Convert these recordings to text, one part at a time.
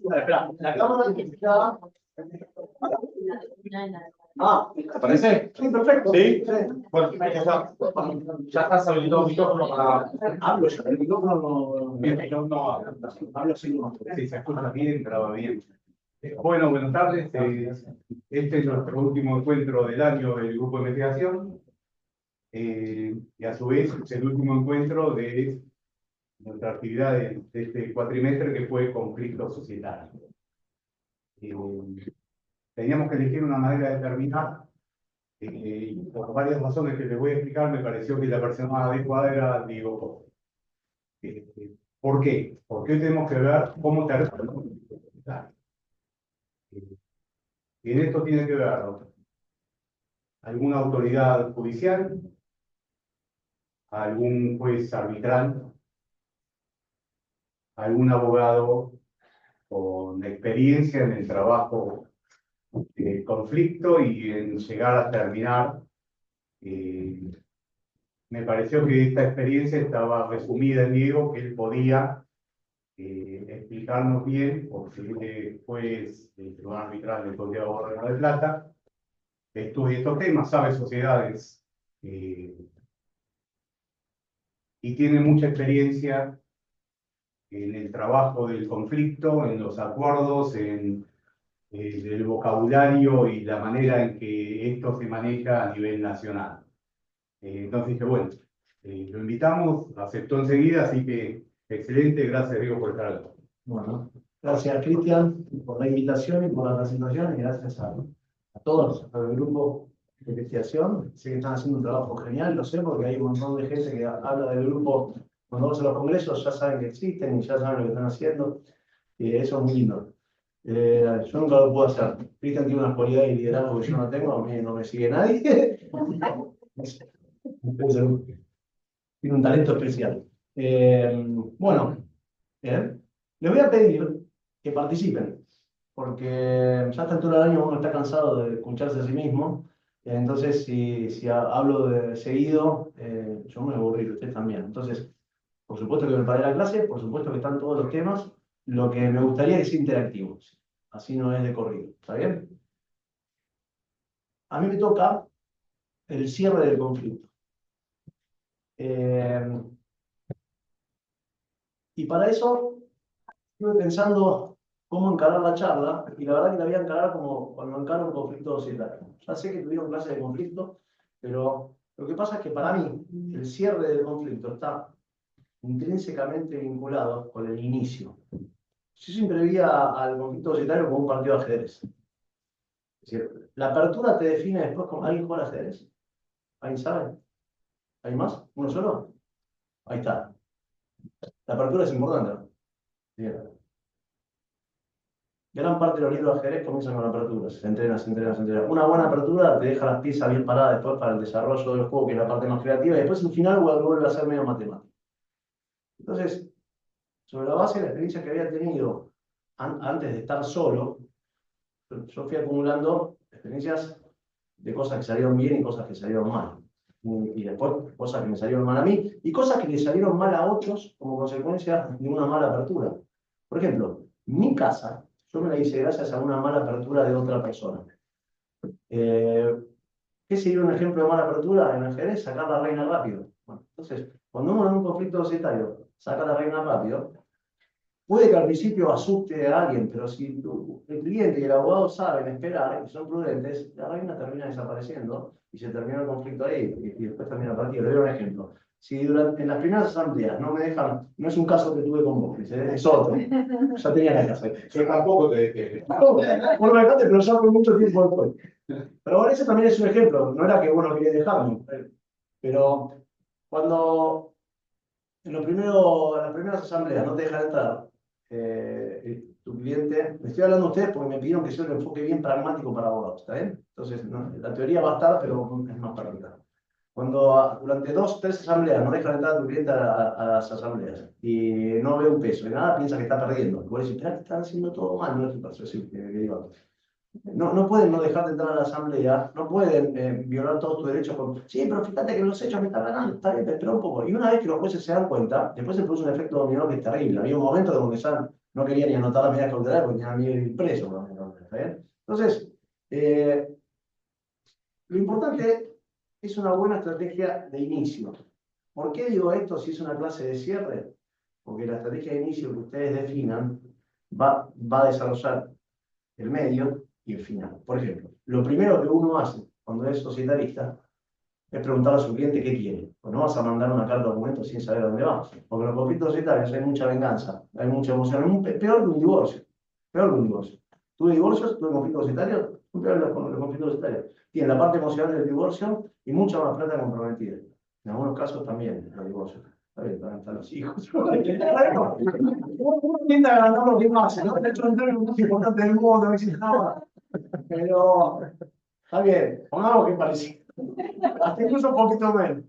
Espera, la cámara que está. ¿Te parece? Sí, perfecto. ¿Sí? Bueno, ya estás habilitado el micrófono para. Hablo yo, el micrófono no hablo sin. Sí, se escucha bien, graba bien. Bueno, buenas tardes. Este es nuestro último encuentro del año del grupo de investigación. Y a su vez es el último encuentro de nuestra actividad de este cuatrimestre, que fue conflicto societario. Teníamos que elegir una manera de terminar. Por varias razones que les voy a explicar, me pareció que la persona más adecuada era Diego Costa. ¿Por qué? Porque hoy tenemos que ver cómo termina el conflicto societario. Y en esto tiene que ver alguna autoridad judicial, algún juez arbitral, algún abogado con experiencia en el trabajo del conflicto y en llegar a terminar. Me pareció que esta experiencia estaba resumida en Diego, que él podía explicarnos bien, porque él es juez del Tribunal Arbitral del Consejo de Mar del Plata, estudia estos temas, sabe sociedades, y tiene mucha experiencia en el trabajo del conflicto, en los acuerdos, en el vocabulario y la manera en que esto se maneja a nivel nacional. Entonces dije, bueno, lo invitamos, aceptó enseguida, así que excelente, gracias Diego por estar aquí. Bueno, gracias Cristian por la invitación y por la presentación, y gracias a todos, al grupo de investigación. Sé que están haciendo un trabajo genial, lo sé, porque hay un montón de gente que habla del grupo. Cuando vamos a los congresos ya saben que existen y ya saben lo que están haciendo, y eso es muy lindo. Yo nunca lo puedo hacer. Cristian tiene unas cualidades de liderazgo que yo no tengo, a mí no me sigue nadie. Tiene un talento especial. Bueno, bien. Les voy a pedir que participen, porque ya a esta altura del año uno está cansado de escucharse a sí mismo. Entonces, si hablo de seguido, yo me voy a aburrir, ustedes también. Entonces, por supuesto que preparé la clase, por supuesto que están todos los temas. Lo que me gustaría es interactivo, así no es de corrido. ¿Está bien? A mí me toca el cierre del conflicto. Y para eso estuve pensando cómo encarar la charla, y la verdad que la voy a encarar como cuando encaro un conflicto societario. Ya sé que tuvieron clase de conflicto, pero lo que pasa es que para mí el cierre del conflicto está intrínsecamente vinculado con el inicio. Yo siempre veía al conflicto societario como un partido de ajedrez. Es decir, la apertura te define después como alguien juega al ajedrez. ¿Alguien sabe? ¿Hay más? ¿Uno solo? Ahí está. La apertura es importante, ¿no? Bien. Gran parte de los libros de ajedrez comienzan con aperturas. Se entrena, se entrena, se entrena. Una buena apertura te deja las piezas bien paradas después para el desarrollo del juego, que es la parte más creativa, y después al final vuelve a ser medio matemático. Entonces, sobre la base de la experiencia que había tenido antes de estar solo, yo fui acumulando experiencias de cosas que salieron bien y cosas que salieron mal. Y después cosas que me salieron mal a mí y cosas que le salieron mal a otros como consecuencia de una mala apertura. Por ejemplo, mi casa, yo me la hice gracias a una mala apertura de otra persona. ¿Qué sería un ejemplo de mala apertura en ajedrez? Sacar la reina rápido. Bueno, entonces, cuando uno en un conflicto societario saca la reina rápido, puede que al principio asuste a alguien, pero si el cliente y el abogado saben esperar y son prudentes, la reina termina desapareciendo y se termina el conflicto ahí, y después termina el partido. Le doy un ejemplo. Si en las primeras asambleas no me dejan, no es un caso que tuve con vos, es otro. Ya tenía la casa. Yo tampoco te dejé. No, no me dejaste, pero ya fue mucho tiempo después. Pero bueno, ese también es un ejemplo. No era que vos no querías dejarme. Pero cuando en las primeras asambleas no te dejan entrar, tu cliente, me estoy hablando a ustedes porque me pidieron que yo lo enfoque bien pragmático para abogados, ¿está bien? Entonces, no, la teoría va a estar, pero es más práctica. Cuando durante 2, 3 asambleas no dejan entrar a tu cliente a las asambleas y no ve un peso y nada, piensa que está perdiendo. Y vos decís, espera, que están haciendo todo mal, no es tu caso, es que digo. No pueden no dejar de entrar a la asamblea, no pueden violar todos tus derechos con, sí, pero fíjate que los hechos me están ganando, está bien, espera un poco. Y una vez que los jueces se dan cuenta, después se produce un efecto dominó que es terrible. Había un momento donde ya no querían ni anotar las medidas cautelares porque tenían miedo de ir preso, por ejemplo, ¿está bien? Entonces, lo importante es una buena estrategia de inicio. ¿Por qué digo esto si es una clase de cierre? Porque la estrategia de inicio que ustedes definan va a desarrollar el medio y el final. Por ejemplo, lo primero que uno hace cuando es societarista es preguntarle a su cliente qué quiere. Pues no vas a mandar una carta de documento sin saber a dónde va. Porque en los conflictos societarios hay mucha venganza, hay mucha emoción, peor que un divorcio. Peor que un divorcio. Tuve divorcios, tuve conflictos societarios, son peores los conflictos societarios. Tienen la parte emocional del divorcio y mucha más plata comprometida. En algunos casos también los divorcios. Está bien, están los hijos. Uno tiende a agrandar lo que más, ¿no? De hecho, el término más importante del mundo, no existe nada. Pero está bien, pongamos que parecido. Hasta incluso un poquito menos.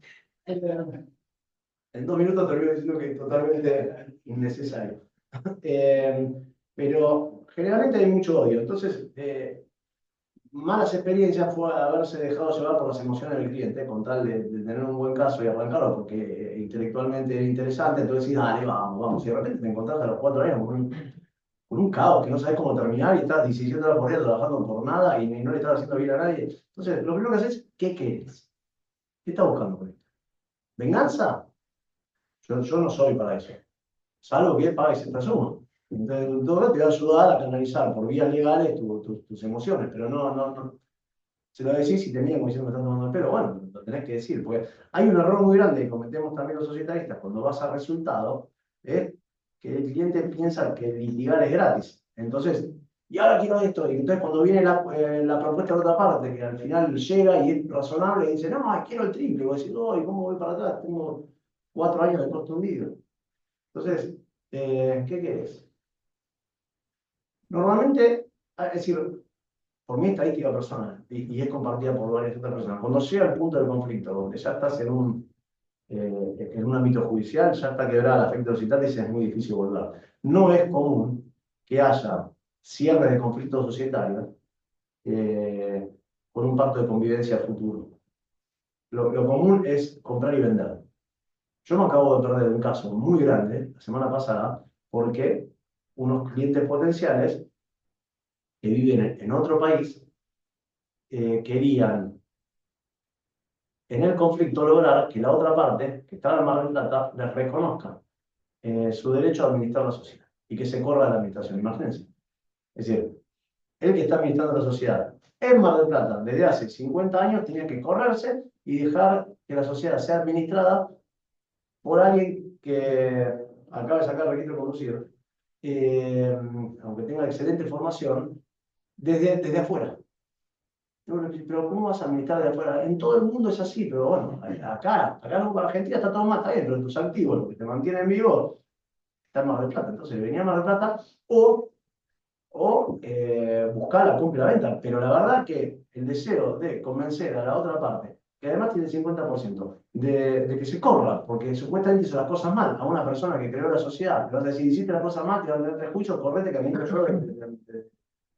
En 2 minutos termino diciendo que es totalmente innecesario. Pero generalmente hay mucho odio. Entonces, malas experiencias fue haberse dejado llevar por las emociones del cliente, con tal de tener un buen caso y arrancarlo, porque intelectualmente era interesante. Entonces decís, dale, vamos, vamos. Y de repente te encontrás a los 4 años con un caos que no sabes cómo terminar y estás 17 horas por día trabajando por nada y no le estás haciendo bien a nadie. Entonces, lo primero que haces es, ¿qué querés? ¿Qué estás buscando con esto? ¿Venganza? Yo no soy para eso. Salvo que pagues esta suma. Entonces, el doctor te va a ayudar a canalizar por vías legales tus emociones, pero no. Se lo decís y te miran como diciendo me están tomando el pelo. Bueno, lo tenés que decir, porque hay un error muy grande que cometemos también los societaristas cuando vas a resultado, es que el cliente piensa que litigar es gratis. Entonces, y ahora quiero esto. Y entonces cuando viene la propuesta de otra parte, que al final llega y es razonable, y dice, no, quiero el triple. Y vos decís, oh, ¿y cómo voy para atrás? Tengo 4 años de costo hundido. Entonces, ¿qué querés? Normalmente, es decir, por mi estadística personal, y es compartida por varias otras personas, cuando llega el punto del conflicto, donde ya estás en un ámbito judicial, ya está quebrada la afecto societatis y es muy difícil volver. No es común que haya cierre de conflictos societarios por un pacto de convivencia futuro. Lo común es comprar y vender. Yo me acabo de perder un caso muy grande la semana pasada porque unos clientes potenciales que viven en otro país querían en el conflicto lograr que la otra parte, que estaba en Mar del Plata, les reconozca su derecho a administrar la sociedad y que se corra la administración. Imagínense. Es decir, el que está administrando la sociedad en Mar del Plata desde hace 50 años tenía que correrse y dejar que la sociedad sea administrada por alguien que acaba de sacar el registro de conducir, aunque tenga excelente formación, desde afuera. Pero ¿cómo vas a administrar de afuera? En todo el mundo es así, pero bueno, acá no, para Argentina está todo mal, está bien, pero tus activos, lo que te mantienen vivo, está en Mar del Plata. Entonces venía a Mar del Plata o buscar la compra y la venta. Pero la verdad que el deseo de convencer a la otra parte, que además tiene el 50%, de que se corra, porque supuestamente hizo las cosas mal, a una persona que creó la sociedad, le vas a decir, hiciste las cosas mal, te van a tener juicio, correte, que a mí me yo de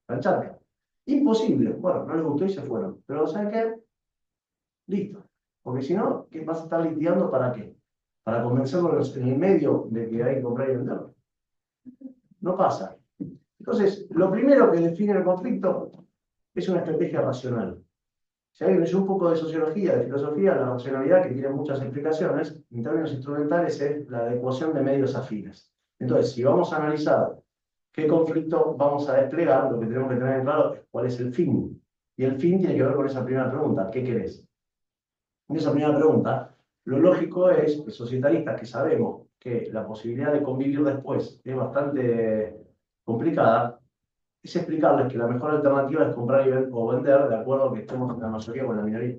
plancharte. Imposible. Bueno, no les gustó y se fueron. Pero ¿saben qué? Listo. Porque si no, ¿qué vas a estar litigando para qué? Para convencerlos en el medio de que hay que comprar y vender. No pasa. Entonces, lo primero que define el conflicto es una estrategia racional. Si alguien leyó un poco de sociología, de filosofía, la racionalidad, que tiene muchas explicaciones, en términos instrumentales es la adecuación de medios afines. Entonces, si vamos a analizar qué conflicto vamos a desplegar, lo que tenemos que tener en claro es cuál es el fin. Y el fin tiene que ver con esa primera pregunta, ¿qué querés? En esa primera pregunta, lo lógico es que societaristas que sabemos que la posibilidad de convivir después es bastante complicada, es explicarles que la mejor alternativa es comprar o vender de acuerdo a que estemos en la mayoría o en la minoría.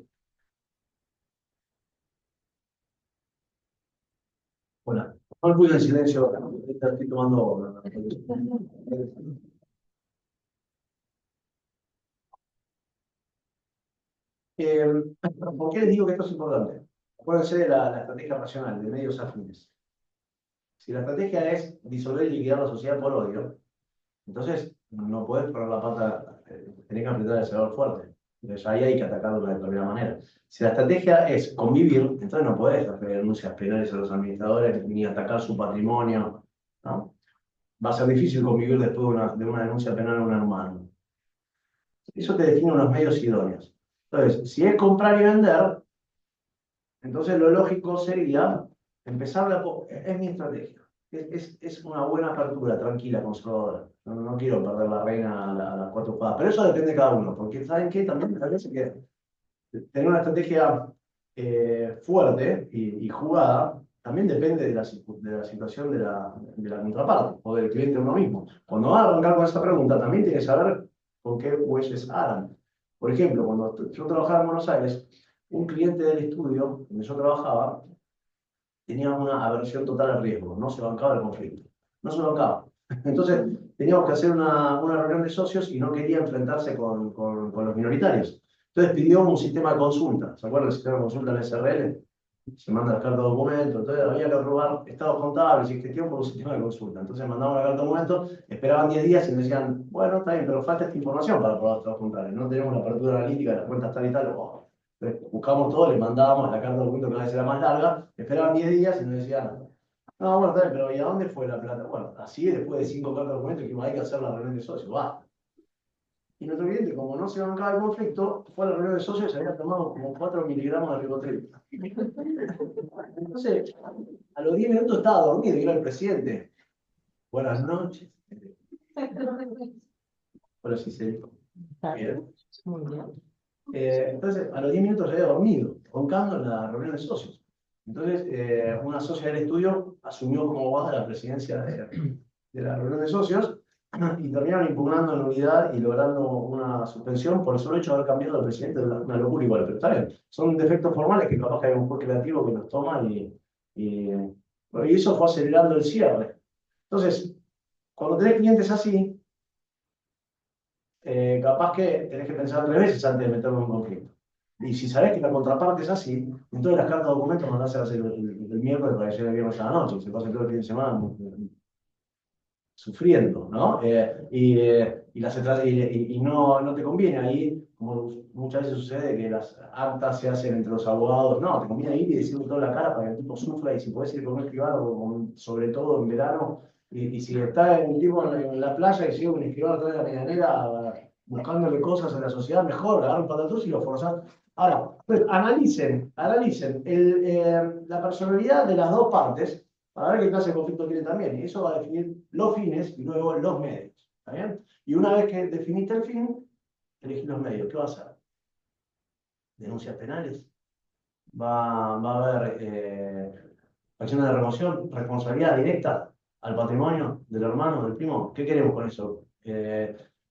Bueno, no me puse en silencio, estoy tomando. Eh, ¿Por qué les digo que esto es importante? Acuérdense de la estrategia racional, de medios afines. Si la estrategia es disolver y liquidar la sociedad por odio, entonces no podés poner la pata tenés que apretar el acelerador fuerte. Entonces ahí hay que atacarlo de una determinada manera. Si la estrategia es convivir, entonces no podés hacer denuncias penales a los administradores ni atacar su patrimonio, ¿no? Va a ser difícil convivir después de una denuncia penal a un hermano. Eso te define unos medios idóneos. Entonces, si es comprar y vender, entonces lo lógico sería empezar es mi estrategia. Es una buena apertura, tranquila, conservadora. No quiero perder la reina a las cuatro espadas. Pero eso depende de cada uno, porque ¿saben qué? También me parece que tener una estrategia fuerte y jugada también depende de la situación de la contraparte o del cliente uno mismo. Cuando va a arrancar con esa pregunta, también tiene que saber con qué jueces harán. Por ejemplo, cuando yo trabajaba en Buenos Aires, un cliente del estudio donde yo trabajaba tenía una aversión total al riesgo, no se bancaba el conflicto, no se bancaba. Entonces teníamos que hacer una reunión de socios y no quería enfrentarse con los minoritarios. Entonces pidió un sistema de consulta. ¿Se acuerdan del sistema de consulta en el SRL? Se manda la carta de documento. Entonces había que aprobar estados contables y gestión por un sistema de consulta. Entonces mandamos la carta de documento, esperaban 10 días y nos decían, bueno, está bien, pero falta esta información para aprobar estados contables. No tenemos la apertura analítica de las cuentas tal y tal. Oh. Entonces, buscamos todo, les mandábamos la carta de documento que cada vez era más larga, esperaban 10 días y nos decían, no, bueno, está bien, pero ¿y a dónde fue la plata? Bueno, así después de 5 cartas de documento que hay que hacer la reunión de socios. Va. Y nuestro cliente, como no se bancaba el conflicto, fue a la reunión de socios y se había tomado como 4 miligramos de ribotril. Entonces, a los 10 minutos estaba dormido y era el presidente. Buenas noches. Hola, sí, se dijo. Bien. Entonces, a los 10 minutos ya había dormido, roncando en la reunión de socios. Entonces, una socia del estudio asumió como baja la presidencia de la reunión de socios y terminaron impugnando nulidad y logrando una suspensión por el solo hecho de haber cambiado al presidente de una locura igual. Pero está bien, son defectos formales que capaz que hay un juez creativo que los toma y eso fue acelerando el cierre. Entonces, cuando tenés clientes así, capaz que tenés que pensar 3 veces antes de meterlo en un conflicto. Y si sabés que la contraparte es así, entonces las cartas de documentos mandásela el miércoles para que llegue el viernes a la noche, se pasa todo el fin de semana sufriendo, ¿no? Y no te conviene ahí, como muchas veces sucede que las actas se hacen entre los abogados, no, te conviene ir y decirle toda la cara para que el tipo sufra y si podés ir con un escribano, sobre todo en verano, y si está el tipo en la playa y sigue un escribano toda la mañanera buscándole cosas a la sociedad, mejor, agarra un patatús y lo forzás. Ahora, pues, analicen la personalidad de las dos partes para ver qué clase de conflicto tiene también. Y eso va a definir los fines y luego los medios. ¿Está bien? Y una vez que definiste el fin, elegís los medios. ¿Qué va a hacer? Denuncias penales. Va a haber acciones de remoción, responsabilidad directa al patrimonio del hermano, del primo. ¿Qué queremos con eso?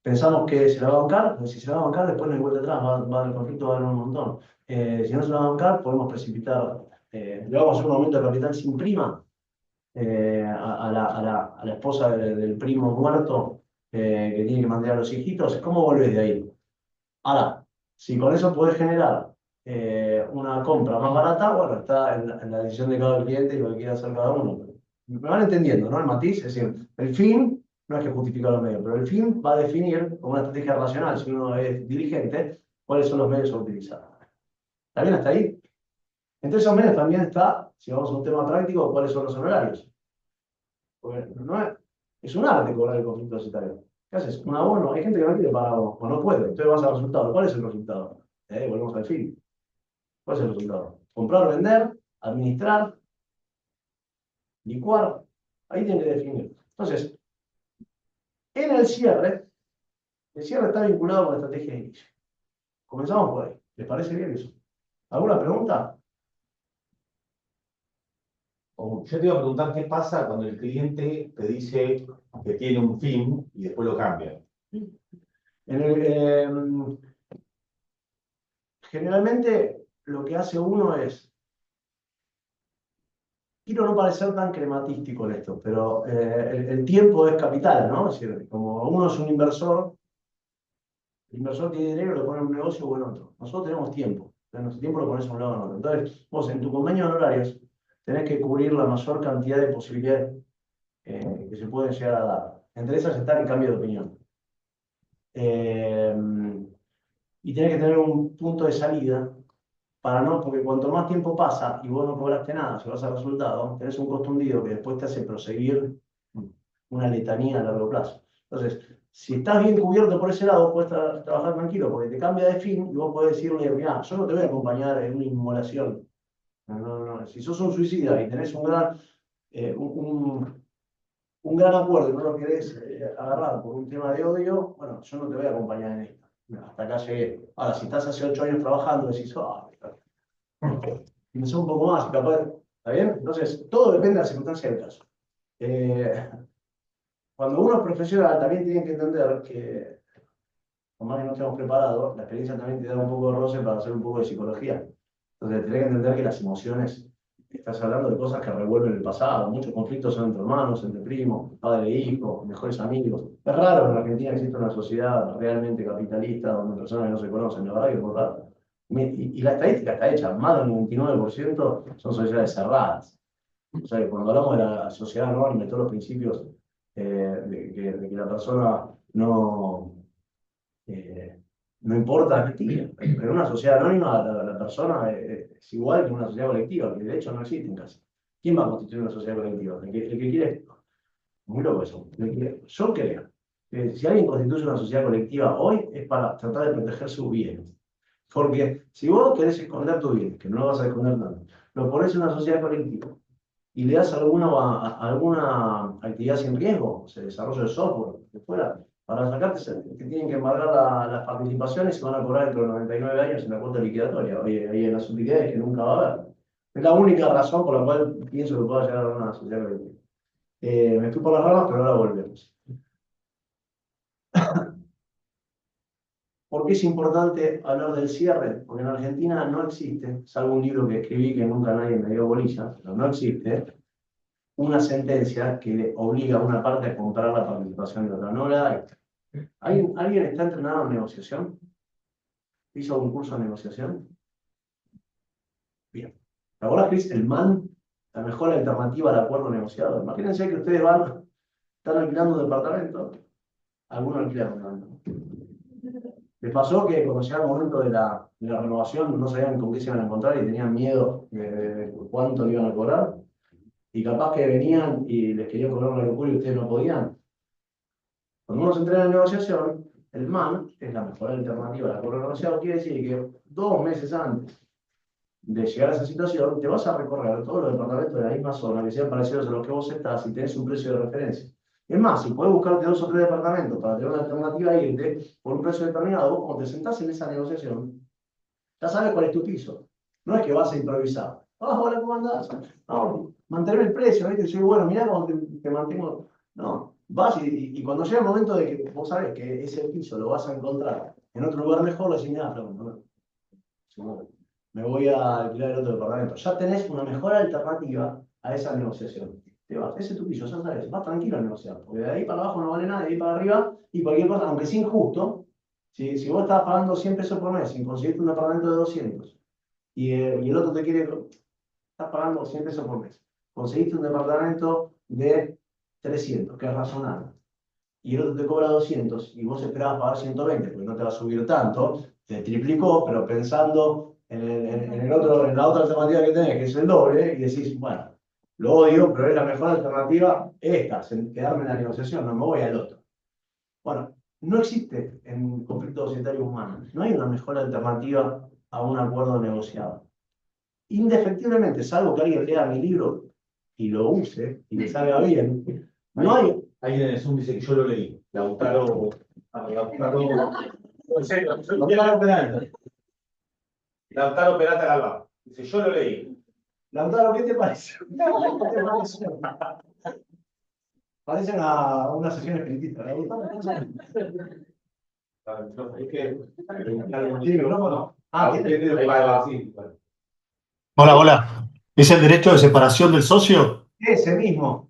Pensamos que se la va a bancar, pues si se la va a bancar, después no hay vuelta atrás, el conflicto va a haber un montón. Si no se la va a bancar, podemos precipitar, le vamos a hacer un aumento de capital sin prima a la esposa del primo muerto que tiene que mandar a los hijitos. ¿Cómo volvés de ahí? Ahora, si con eso podés generar una compra más barata, bueno, está en la decisión de cada cliente y lo que quiera hacer cada uno. Me van entendiendo, ¿no? El matiz, es decir, el fin no es que justifica los medios, pero el fin va a definir con una estrategia racional, si uno es dirigente, cuáles son los medios a utilizar. ¿Está bien hasta ahí? Entre esos medios también está, si vamos a un tema práctico, cuáles son los honorarios. Porque es un arte cobrar el conflicto societario. ¿Qué haces? Un abono, hay gente que no quiere pagar abono, o no puede, entonces vas al resultado. ¿Cuál es el resultado? Volvemos al fin. ¿Cuál es el resultado? Comprar, vender, administrar, licuar. Ahí tiene que definir. Entonces, en el cierre está vinculado con la estrategia de inicio. Comenzamos por ahí. ¿Les parece bien eso? ¿Alguna pregunta? Yo te iba a preguntar qué pasa cuando el cliente te dice que tiene un fin y después lo cambia. Generalmente lo que hace uno es, quiero no parecer tan crematístico en esto, pero el tiempo es capital, ¿no? Es decir, como uno es un inversor, el inversor tiene dinero, lo pone en un negocio o en otro. Nosotros tenemos tiempo, nuestro tiempo lo pones a un lado o en otro. Entonces, vos en tu convenio de honorarios tenés que cubrir la mayor cantidad de posibilidades que se pueden llegar a dar. Entre esas está el cambio de opinión. y tenés que tener un punto de salida para no, porque cuanto más tiempo pasa y vos no cobraste nada, si vas al resultado, tenés un costo hundido que después te hace proseguir una letanía a largo plazo. Entonces, si estás bien cubierto por ese lado, puedes trabajar tranquilo, porque te cambia de fin y vos podés decirle, mira, yo no te voy a acompañar en una inmolación. No. Si sos un suicida y tenés un gran acuerdo y no lo querés agarrar por un tema de odio, bueno, yo no te voy a acompañar en esto. Hasta acá llegué. Ahora, si estás hace 8 años trabajando, decís, pensé un poco más, capaz, ¿está bien? Entonces, todo depende de la circunstancia del caso. Cuando uno es profesional, también tiene que entender que, por más que no estemos preparados, la experiencia también te da un poco de roce para hacer un poco de psicología. Entonces, tenés que entender que las emociones, estás hablando de cosas que revuelven el pasado. Muchos conflictos son entre hermanos, entre primos, padre e hijo, mejores amigos. Es raro que en Argentina exista una sociedad realmente capitalista donde personas que no se conocen. La verdad que es muy raro. Y la estadística está hecha, más del 99% son sociedades cerradas. O sea, que cuando hablamos de la sociedad anónima y todos los principios de que la persona eh, no importa, pero en una sociedad anónima la persona es igual que en una sociedad colectiva, que de hecho no existe en casi. ¿Quién va a constituir una sociedad colectiva? El que quiere, muy loco eso. Yo creo que si alguien constituye una sociedad colectiva hoy es para tratar de proteger sus bienes. Porque si vos querés esconder tus bienes, que no lo vas a esconder tanto, lo pones en una sociedad colectiva y le das alguna actividad sin riesgo, o sea, desarrollo de software, de fuera, para sacarte, que tienen que embargar las participaciones y se van a cobrar dentro de 99 años en la cuota liquidatoria. Oye, hay en las utilidades que nunca va a haber. Es la única razón por la cual pienso que pueda llegar a una sociedad colectiva. Me fui por las ramas, pero ahora volvemos. ¿Por qué es importante hablar del cierre? Porque en Argentina no existe, salvo un libro que escribí que nunca nadie me dio bolilla, pero no existe una sentencia que obliga a una parte a comprar la participación de otra. No la hay. ¿Alguien está entrenado en negociación? ¿Hizo un curso de negociación? Bien. ¿Te acuerdas que es el MAN, la mejor alternativa al acuerdo negociado? Imagínense que ustedes están alquilando un departamento, algunos alquilaron. Les pasó que cuando llegaba el momento de la renovación no sabían con qué se iban a encontrar y tenían miedo de cuánto le iban a cobrar. Y capaz que venían y les querían cobrar una locura y ustedes no podían. Cuando uno se entrena en negociación, el MAN, que es la mejor alternativa al acuerdo negociado, quiere decir que 2 meses antes de llegar a esa situación, te vas a recorrer todos los departamentos de la misma zona que sean parecidos a los que vos estás y tenés un precio de referencia. Es más, si podés buscarte 2 o 3 departamentos para tener una alternativa a irte por un precio determinado, vos cuando te sentás en esa negociación, ya sabes cuál es tu piso. No es que vas a improvisar. Hola, ¿cómo andás? No, mantener el precio, ¿viste? Yo digo, bueno, mirá cómo te mantengo. No, vas y cuando llega el momento de que vos sabés que ese piso lo vas a encontrar en otro lugar mejor, le decís, mirá, me voy a alquilar el otro departamento. Ya tenés una mejor alternativa a esa negociación. Te vas, ese es tu piso, ya sabes, vas tranquilo a negociar, porque de ahí para abajo no vale nada, de ahí para arriba, y cualquier cosa, aunque sea injusto, si vos estás pagando 100 pesos por mes y conseguiste un departamento de 200, y el otro estás pagando 100 pesos por mes, conseguiste un departamento de 300, que es razonable, y el otro te cobra 200, y vos esperabas pagar 120, porque no te va a subir tanto, te triplicó, pero pensando en la otra alternativa que tenés, que es el doble, y decís, bueno, lo odio, pero es la mejor alternativa esta, quedarme en la negociación, no me voy al otro. Bueno, no existe en conflicto societario humano, no hay una mejor alternativa a un acuerdo negociado. Indefectiblemente, salvo que alguien lea mi libro y lo use y le salga bien, no hay. Alguien en el Zoom dice que yo lo leí. Lautaro Peralta. Lautaro Peralta Galván. Dice, yo lo leí. Lautaro, ¿qué te parece? ¿Qué te parece? Parecen a una sesión espiritista. Es que. ¿Tiene micrófono? Tiene. Ahí va, sí. Hola, hola. ¿Es el derecho de separación del socio? Ese mismo.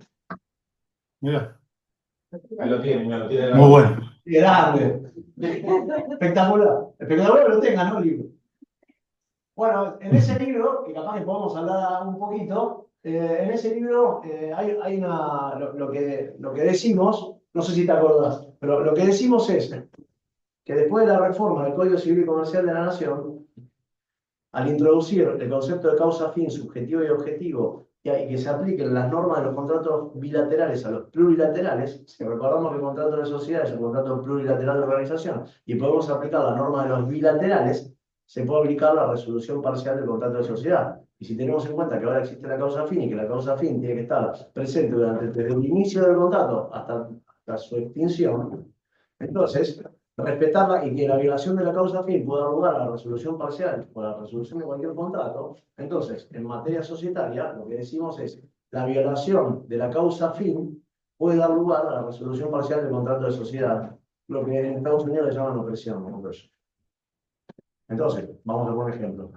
Mira, Ahí lo tiene. muy bueno. Grande. Espectacular. Espectacular que lo tenga, ¿no? El libro. Bueno, en ese libro, que capaz que podemos hablar un poquito, en ese libro hay lo que decimos, no sé si te acordás, pero lo que decimos es, que después de la reforma del Código Civil y Comercial de la Nación, al introducir el concepto de causa fin subjetivo y objetivo, y que se apliquen las normas de los contratos bilaterales a los plurilaterales, si recordamos que el contrato de sociedad es un contrato plurilateral de organización, y podemos aplicar la norma de los bilaterales, se puede aplicar la resolución parcial del contrato de sociedad. Y si tenemos en cuenta que ahora existe la causa fin y que la causa fin tiene que estar presente desde el inicio del contrato hasta su extinción, entonces respetarla y que la violación de la causa fin pueda dar lugar a la resolución parcial o a la resolución de cualquier contrato, entonces, en materia societaria, lo que decimos es la violación de la causa fin puede dar lugar a la resolución parcial del contrato de sociedad, lo que en Estados Unidos le llaman opresión. Entonces, vamos a poner ejemplo.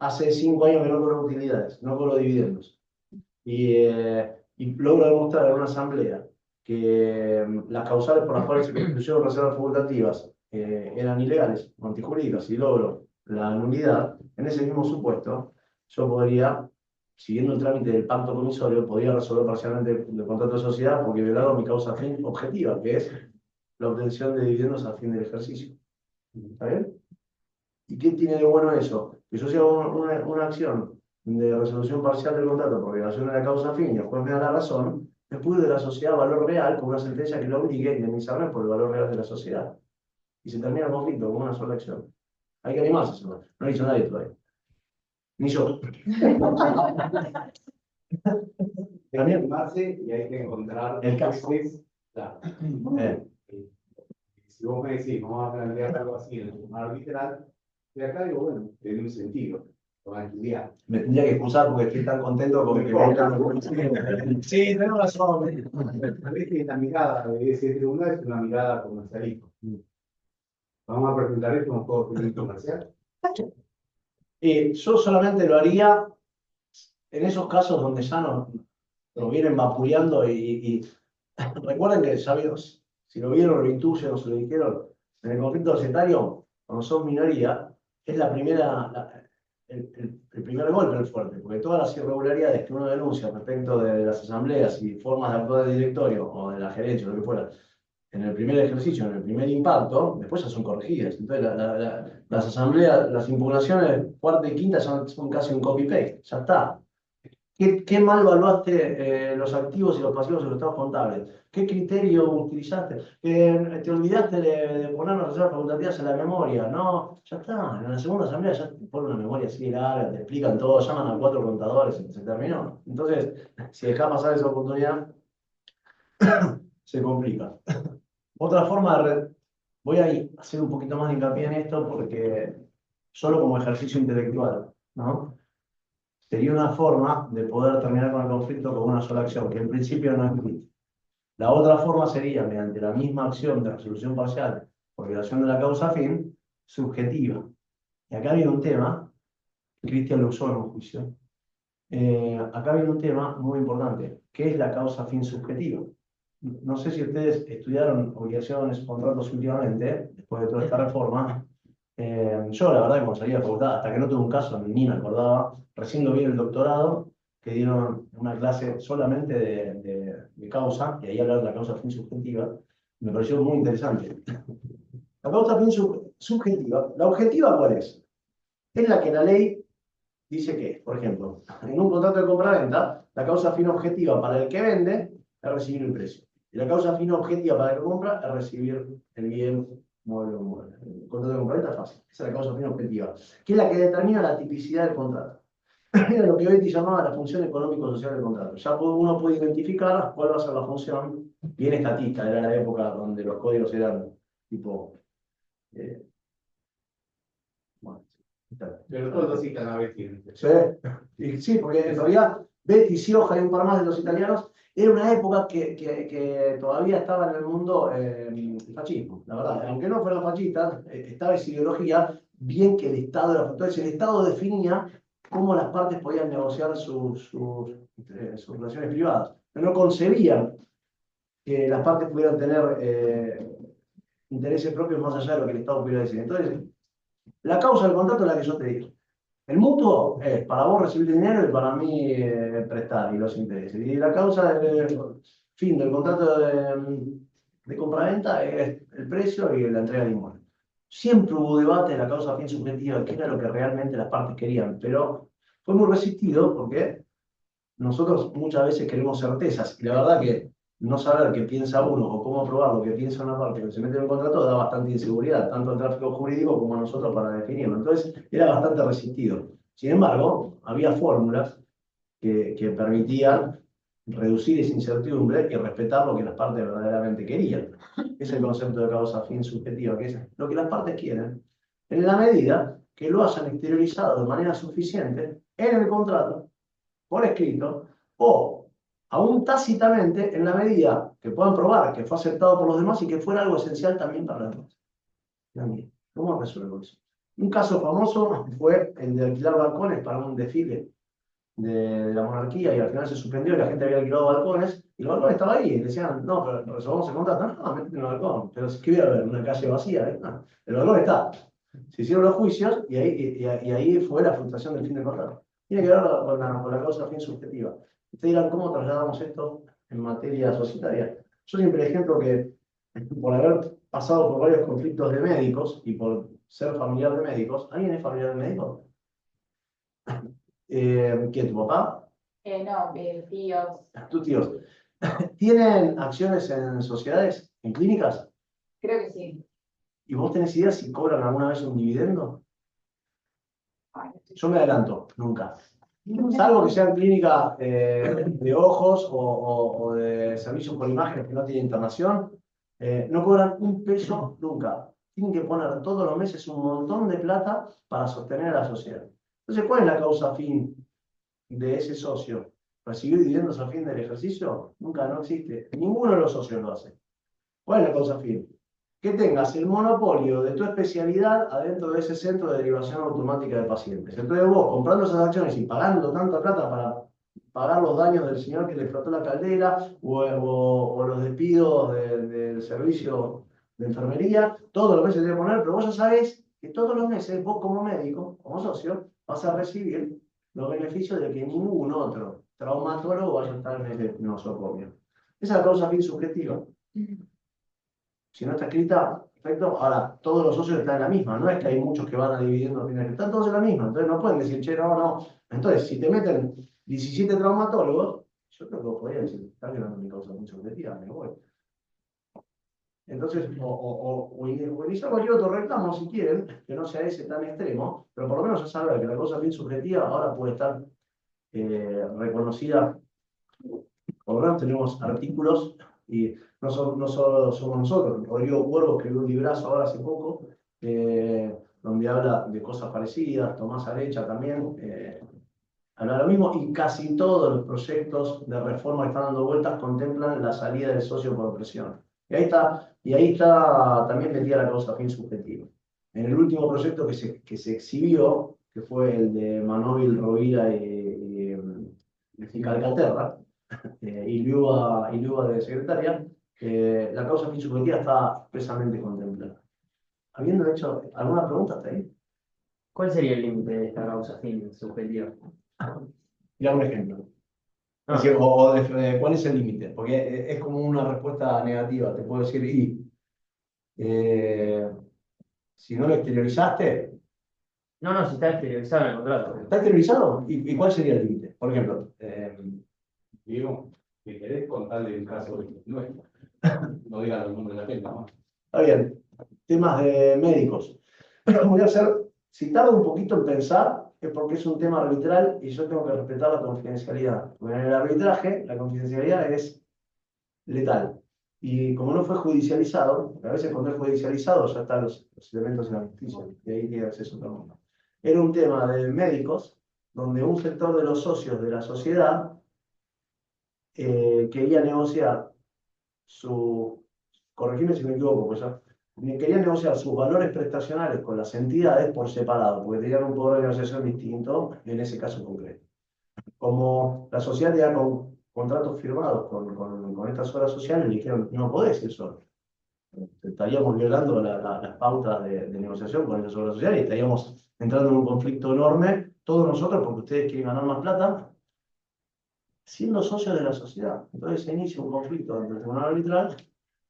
Hace 5 años que no cobro utilidades, no cobro dividendos. Y logro demostrar en una asamblea que las causales por las cuales se constituyeron reservas facultativas eran ilegales, antijurídicas, y logro la nulidad, en ese mismo supuesto, yo podría, siguiendo el trámite del pacto comisorio, podría resolver parcialmente el contrato de sociedad porque violaron mi causa fin objetiva, que es la obtención de dividendos al fin del ejercicio. ¿Está bien? ¿Y qué tiene de bueno eso? Que yo si hago una acción de resolución parcial del contrato por violación de la causa fin y el juez me da la razón, después de la sociedad valor real con una sentencia que lo obligue a indemnizarme por el valor real de la sociedad. Y se termina el conflicto con una sola acción. Hay que animarse, eso. No lo hizo nadie todavía. Ni yo. Hay que animarse y hay que encontrar el caso. Claro. Eh. Si vos me decís, vamos a plantear algo así en el tribunal arbitral, de acá digo, bueno, tiene un sentido, lo van a estudiar. Me tendría que excusar porque estoy tan contento con que... Sí, tenés razón. A veces la mirada de ese tribunal es una mirada comercialista. Vamos a presentar esto como todo procedimiento comercial. Yo solamente lo haría en esos casos donde ya nos vienen vapuleando y recuerden que ya vieron, si lo vieron, lo intuyen o se lo dijeron, en el conflicto societario, cuando son minoría, es el primer golpe el fuerte, porque todas las irregularidades que uno denuncia respecto de las asambleas y formas de actuar del directorio o de la gerencia o lo que fuera, en el primer ejercicio, en el primer impacto, después ya son corregidas. Entonces las asambleas, las impugnaciones cuarta y quinta son casi un copy-paste, ya está. ¿Qué mal evaluaste los activos y los pasivos en los estados contables? ¿Qué criterio utilizaste? ¿Te olvidaste de poner las reservas facultativas en la memoria? No, ya está. En la segunda asamblea ya te ponen una memoria así larga, te explican todo, llaman a 4 contadores y se terminó. Entonces, si dejás pasar esa oportunidad, se complica. Otra forma voy a hacer un poquito más de hincapié en esto porque solo como ejercicio intelectual, ¿no? Sería una forma de poder terminar con el conflicto con una sola acción, que en principio no es. La otra forma sería, mediante la misma acción de resolución parcial por violación de la causa fin, subjetiva. Y acá viene un tema, Cristian lo usó en un juicio, acá viene un tema muy importante, ¿qué es la causa fin subjetiva? No sé si ustedes estudiaron obligaciones, contratos últimamente, después de toda esta reforma. Yo, la verdad, como salí de la facultad, hasta que no tuve un caso, ni me acordaba. Recién lo vi en el doctorado, que dieron una clase solamente de causa, y ahí hablaron de la causa fin subjetiva. Me pareció muy interesante. La causa fin subjetiva, ¿la objetiva cuál es? Es la que la ley dice que, por ejemplo, en un contrato de compra-venta, la causa fin objetiva para el que vende es recibir el precio. Y la causa fin objetiva para el que compra es recibir el bien mueble o mueble. El contrato de compra-venta es fácil. Esa es la causa fin objetiva, que es la que determina la tipicidad del contrato. Era lo que Betty llamaba la función económico-social del contrato. Ya uno puede identificar cuál va a ser la función bien estatista. Era la época donde los códigos eran tipo... bueno, Pero todos citan a Betty. sí, porque en realidad Betty, Sioja y un par más de los italianos, era una época que todavía estaba en el mundo el fascismo, la verdad. Aunque no fueran fascistas, estaba esa ideología, bien que el Estado era. Entonces el Estado definía cómo las partes podían negociar sus relaciones privadas. Pero no concebían que las partes pudieran tener intereses propios más allá de lo que el Estado pudiera decir. Entonces, la causa del contrato es la que yo te digo. El mutuo es para vos recibir dinero y para mí prestar y los intereses. Y la causa del fin del contrato de compraventa es el precio y la entrega del inmueble. Siempre hubo debate de la causa fin subjetiva, qué era lo que realmente las partes querían, pero fue muy resistido porque nosotros muchas veces queremos certezas y la verdad que no saber qué piensa uno o cómo probar lo que piensa una parte que se mete en un contrato da bastante inseguridad, tanto al tráfico jurídico como a nosotros para definirlo. Entonces era bastante resistido. Sin embargo, había fórmulas que permitían reducir esa incertidumbre y respetar lo que las partes verdaderamente querían. Es el concepto de causa fin subjetiva, que es lo que las partes quieren, en la medida que lo hayan exteriorizado de manera suficiente en el contrato, por escrito, o aún tácitamente en la medida que puedan probar que fue aceptado por los demás y que fuera algo esencial también para los demás. ¿Cómo resuelvo eso? Un caso famoso fue el de alquilar balcones para un desfile de la monarquía y al final se suspendió y la gente había alquilado balcones y los balcones estaban ahí y decían, no, pero resolvamos el contrato. No, métete en el balcón. Pero ¿qué voy a ver? Una calle vacía. No, el balcón está. Se hicieron los juicios y ahí fue la frustración del fin del contrato. Tiene que ver con la causa fin subjetiva. Ustedes dirán, ¿cómo trasladamos esto en materia societaria? Yo siempre ejemplo que por haber pasado por varios conflictos de médicos y por ser familiar de médicos, ¿alguien es familiar de médicos? ¿Quién? ¿Tu papá? No, tíos. ¿Tus tíos? ¿Tienen acciones en sociedades, en clínicas? Creo que sí. ¿Y vos tenés idea si cobran alguna vez un dividendo? Ay, Yo me adelanto, nunca. Salvo que sean clínicas de ojos o de servicios por imágenes que no tienen internación, no cobran un peso nunca. Tienen que poner todos los meses un montón de plata para sostener a la sociedad. Entonces, ¿cuál es la causa fin de ese socio? ¿Recibir dividendos al fin del ejercicio? Nunca, no existe. Ninguno de los socios lo hace. ¿Cuál es la causa fin? Que tengas el monopolio de tu especialidad adentro de ese centro de derivación automática de pacientes. Entonces vos, comprando esas acciones y pagando tanta plata para pagar los daños del señor que le explotó la caldera o los despidos del servicio de enfermería, todos los meses debe poner, pero vos ya sabés que todos los meses vos como médico, como socio, vas a recibir los beneficios de que ningún otro traumatólogo vaya a estar en ese nosocomio. Esa es la causa fin subjetiva. Si no está escrita, perfecto. Ahora, todos los socios están en la misma. No es que hay muchos que van a dividiendo, están todos en la misma. Entonces no pueden decir, che, no, no. Entonces, si te meten 17 traumatólogos, yo creo que vos podrías decir, está quedando mi causa muy subjetiva, me voy. Entonces, o iniciar cualquier otro reclamo si quieren, que no sea ese tan extremo, pero por lo menos ya saber que la causa bien subjetiva ahora puede estar reconocida. Por lo menos tenemos artículos y no solo somos nosotros. Rodrigo Cuervo escribió un librazo ahora hace poco, donde habla de cosas parecidas. Tomás Arecha también habla lo mismo, y casi todos los proyectos de reforma que están dando vueltas contemplan la salida del socio por presión. Y ahí está también metida la causa fin subjetiva. En el último proyecto que se exhibió, que fue el de Manóvil, Rovira y Calcaterra, y Liuba de secretaria, la causa fin subjetiva está expresamente contemplada. Habiendo hecho alguna pregunta hasta ahí. ¿Cuál sería el límite de esta causa fin subjetiva? Ya un ejemplo. Ah. Es decir, ¿cuál es el límite? Porque es como una respuesta negativa. Te puedo decir, si no lo exteriorizaste, No, si está exteriorizado en el contrato. ¿está exteriorizado? ¿Y cuál sería el límite? Por ejemplo, Diego, si querés contarle el caso de nuestro, no digan los nombres de la gente, ¿no? está bien, temas de médicos. Voy a hacer, si tardo un poquito en pensar, es porque es un tema arbitral y yo tengo que respetar la confidencialidad. Porque en el arbitraje, la confidencialidad es letal. Y como no fue judicializado, porque a veces cuando es judicializado ya están los elementos en la justicia, y ahí tiene acceso todo el mundo. Era un tema de médicos, donde un sector de los socios de la sociedad quería negociar corregime si me equivoco, pues ya, querían negociar sus valores prestacionales con las entidades por separado, porque tenían un poder de negociación distinto en ese caso concreto. Como la sociedad tenía contratos firmados con estas obras sociales, le dijeron, no podés ir solo. Estaríamos violando las pautas de negociación con estas obras sociales y estaríamos entrando en un conflicto enorme, todos nosotros, porque ustedes quieren ganar más plata, siendo socios de la sociedad. Entonces se inicia un conflicto ante el tribunal arbitral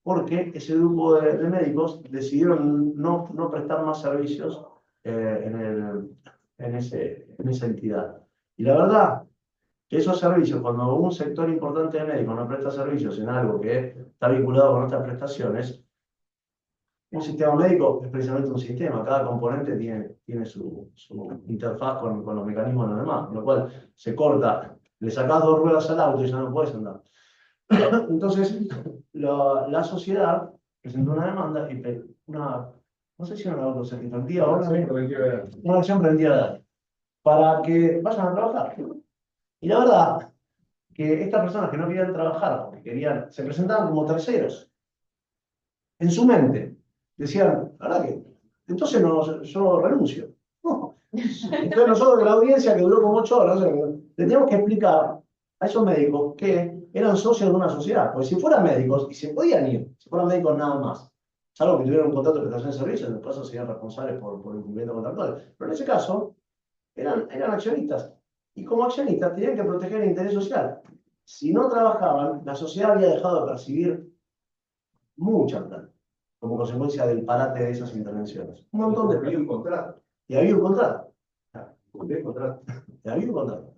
porque ese grupo de médicos decidieron no prestar más servicios en esa entidad. Y la verdad que esos servicios, cuando un sector importante de médicos no presta servicios en algo que está vinculado con otras prestaciones, un sistema médico es precisamente un sistema, cada componente tiene su interfaz con los mecanismos de los demás, con lo cual se corta, le sacás 2 ruedas al auto y ya no puedes andar. Entonces, la sociedad presentó una demanda y no sé si era una autosatisfactiva o una acción preventiva de daño, para que vayan a trabajar. Y la verdad que estas personas que no querían trabajar porque se presentaban como terceros. En su mente decían, la verdad que, entonces yo renuncio. No. Entonces nosotros de la audiencia, que duró como 8 horas, le teníamos que explicar a esos médicos que eran socios de una sociedad. Porque si fueran médicos, y se podían ir, si fueran médicos nada más, salvo que tuvieran un contrato de prestación de servicios, en el caso serían responsables por el cumplimiento contractual. Pero en ese caso, eran accionistas. Y como accionistas tenían que proteger el interés social. Si no trabajaban, la sociedad había dejado de percibir mucha plata, como consecuencia del parate de esas intervenciones. Un montón de Había un contrato. Y había un contrato. Cumplí el contrato. Y había un contrato.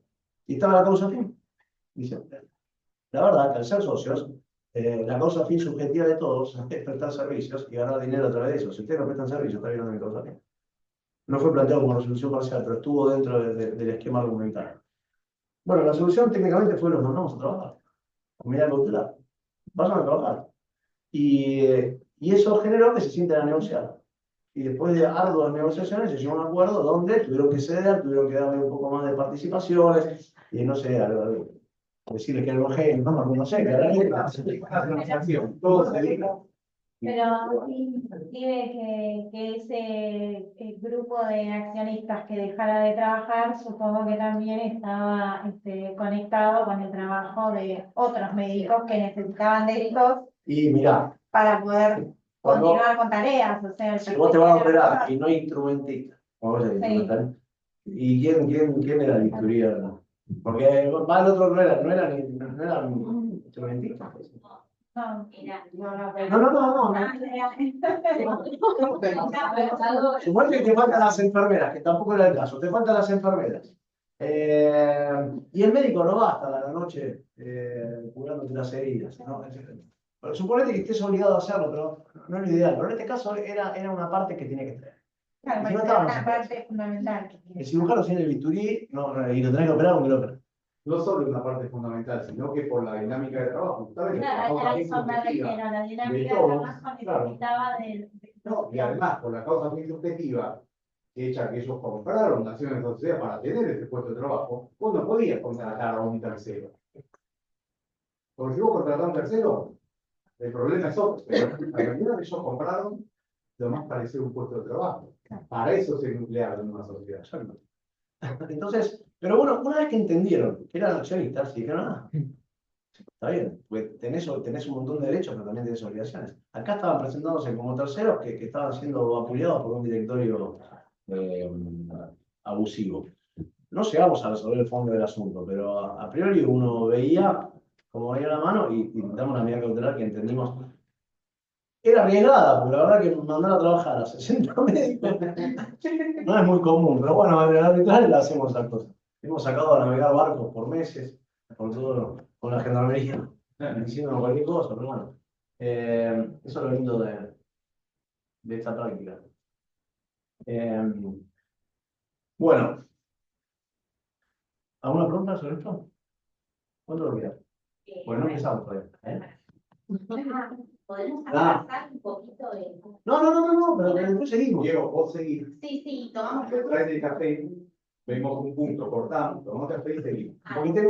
Y estaba la causa fin. Dice, la verdad que al ser socios, la causa fin subjetiva de todos es prestar servicios y ganar dinero a través de eso. Si ustedes no prestan servicios, está viendo mi causa fin. No fue planteado como resolución parcial, pero estuvo dentro del esquema argumentario. Bueno, la solución técnicamente fue los mandamos a trabajar. Con medida cautelar. Vayan a trabajar. Y eso generó que se sienten a negociar. Y después de arduas negociaciones se llegó a un acuerdo donde tuvieron que ceder, tuvieron que darle un poco más de participaciones, y no sé, decirle que era un genio, no sé, que era una todo se dijo. Pero sí, inclusive que ese grupo de accionistas que dejara de trabajar, supongo que también estaba conectado con el trabajo de otros médicos que necesitaban de estos Y mirá, para poder continuar con tareas. O sea, si vos te vas a operar y no hay instrumentista, vamos a decir, instrumental, ¿y quién era el bisturí? Porque va el otro no era instrumentista. no, No. Suponete que te faltan las enfermeras, que tampoco era el caso, te faltan las enfermeras. Y el médico no va hasta la noche curándote las heridas, ¿no? Pero suponete que estés obligado a hacerlo, pero no es lo ideal. Pero en este caso era una parte que tenía que traer. claro, Si no es estaban una las parte fundamental. El cirujano tiene el bisturí y lo tenés que operar, aunque lo opera. No solo una parte fundamental, sino que por la dinámica de trabajo. ¿Sabes? Claro, La a eso me causa fin refiero, la de dinámica de todos, trabajo claro. necesitaba de No, y además, por la causa fin subjetiva, hecha que ellos compraron acciones de sociedad para tener ese puesto de trabajo, vos no podías contratar a un tercero. Porque si vos contratás a un tercero, el problema es otro. Pero la realidad que ellos compraron, lo más parecer un puesto de trabajo. Para eso se nuclearon en una sociedad. Entonces, pero bueno, una vez que entendieron que eran accionistas, dijeron, está bien, pues tenés un montón de derechos, pero también tenés obligaciones. Acá estaban presentándose como terceros que estaban siendo apoyados por un directorio abusivo. No llegamos a resolver el fondo del asunto, pero a priori uno veía como venía la mano y damos una medida cautelar que entendimos. Era arriesgada, porque la verdad que mandar a trabajar a 60 médicos no es muy común, pero bueno, en el arbitral le hacemos esas cosas. Hemos sacado a navegar barcos por meses, con la gendarmería, diciendo cualquier cosa, pero bueno. Eso es lo lindo de esta práctica. Bueno, ¿alguna pregunta sobre esto? ¿Cuánto lo queda? Bueno, no empezamos todavía. ¿Podemos avanzar un poquito de...? No, pero después seguimos. Diego, vos seguís. Sí, tomamos... Traes el café, vemos un punto, cortamos, tomamos café y seguimos. Porque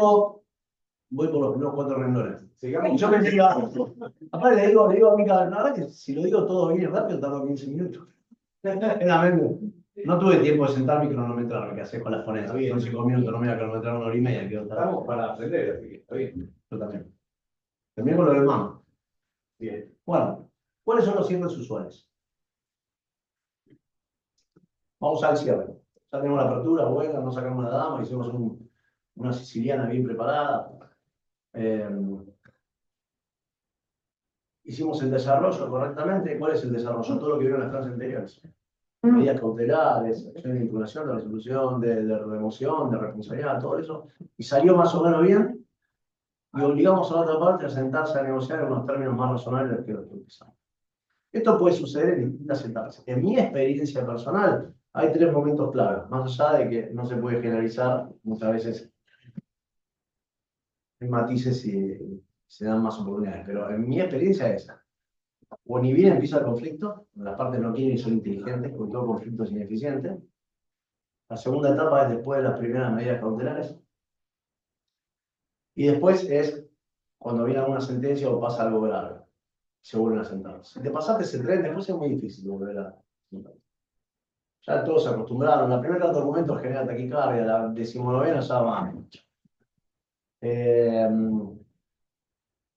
voy por los primeros 4 renglones. Sigamos. Yo pensé que aparte le digo a Mica, la verdad que si lo digo todo bien rápido, tardo 15 minutos. No tuve tiempo de sentarme y cronometrar, lo que haces con las ponencias. Son 5 minutos, no me voy a cronometrar 1 hora y media. Estamos para aprender, así que está bien. Yo también. También con lo del MAM. Bien. Bueno, ¿cuáles son los cierres usuales? Vamos al cierre. Ya tenemos la apertura buena, no sacamos la dama, hicimos una siciliana bien preparada. hicimos el desarrollo correctamente. ¿Cuál es el desarrollo? Todo lo que vieron en las clases anteriores. Medidas cautelares, acciones de vinculación, de resolución, de remoción, de responsabilidad, todo eso. Y salió más o menos bien. Y obligamos a la otra parte a sentarse a negociar en unos términos más razonables que los que empezamos. Esto puede suceder en distintas etapas. En mi experiencia personal, hay 3 momentos clave, más allá de que no se puede generalizar, muchas veces hay matices y se dan más oportunidades, pero en mi experiencia es esa. O ni bien empieza el conflicto, las partes no quieren y son inteligentes, porque todo conflicto es ineficiente. La segunda etapa es después de las primeras medidas cautelares. Y después es cuando viene alguna sentencia o pasa algo grave. Se vuelven a sentar. Si te pasaste ese tren, después es muy difícil volver a sentar. Ya todos se acostumbraron. La primera documento genera taquicardia, la 19ª ya va.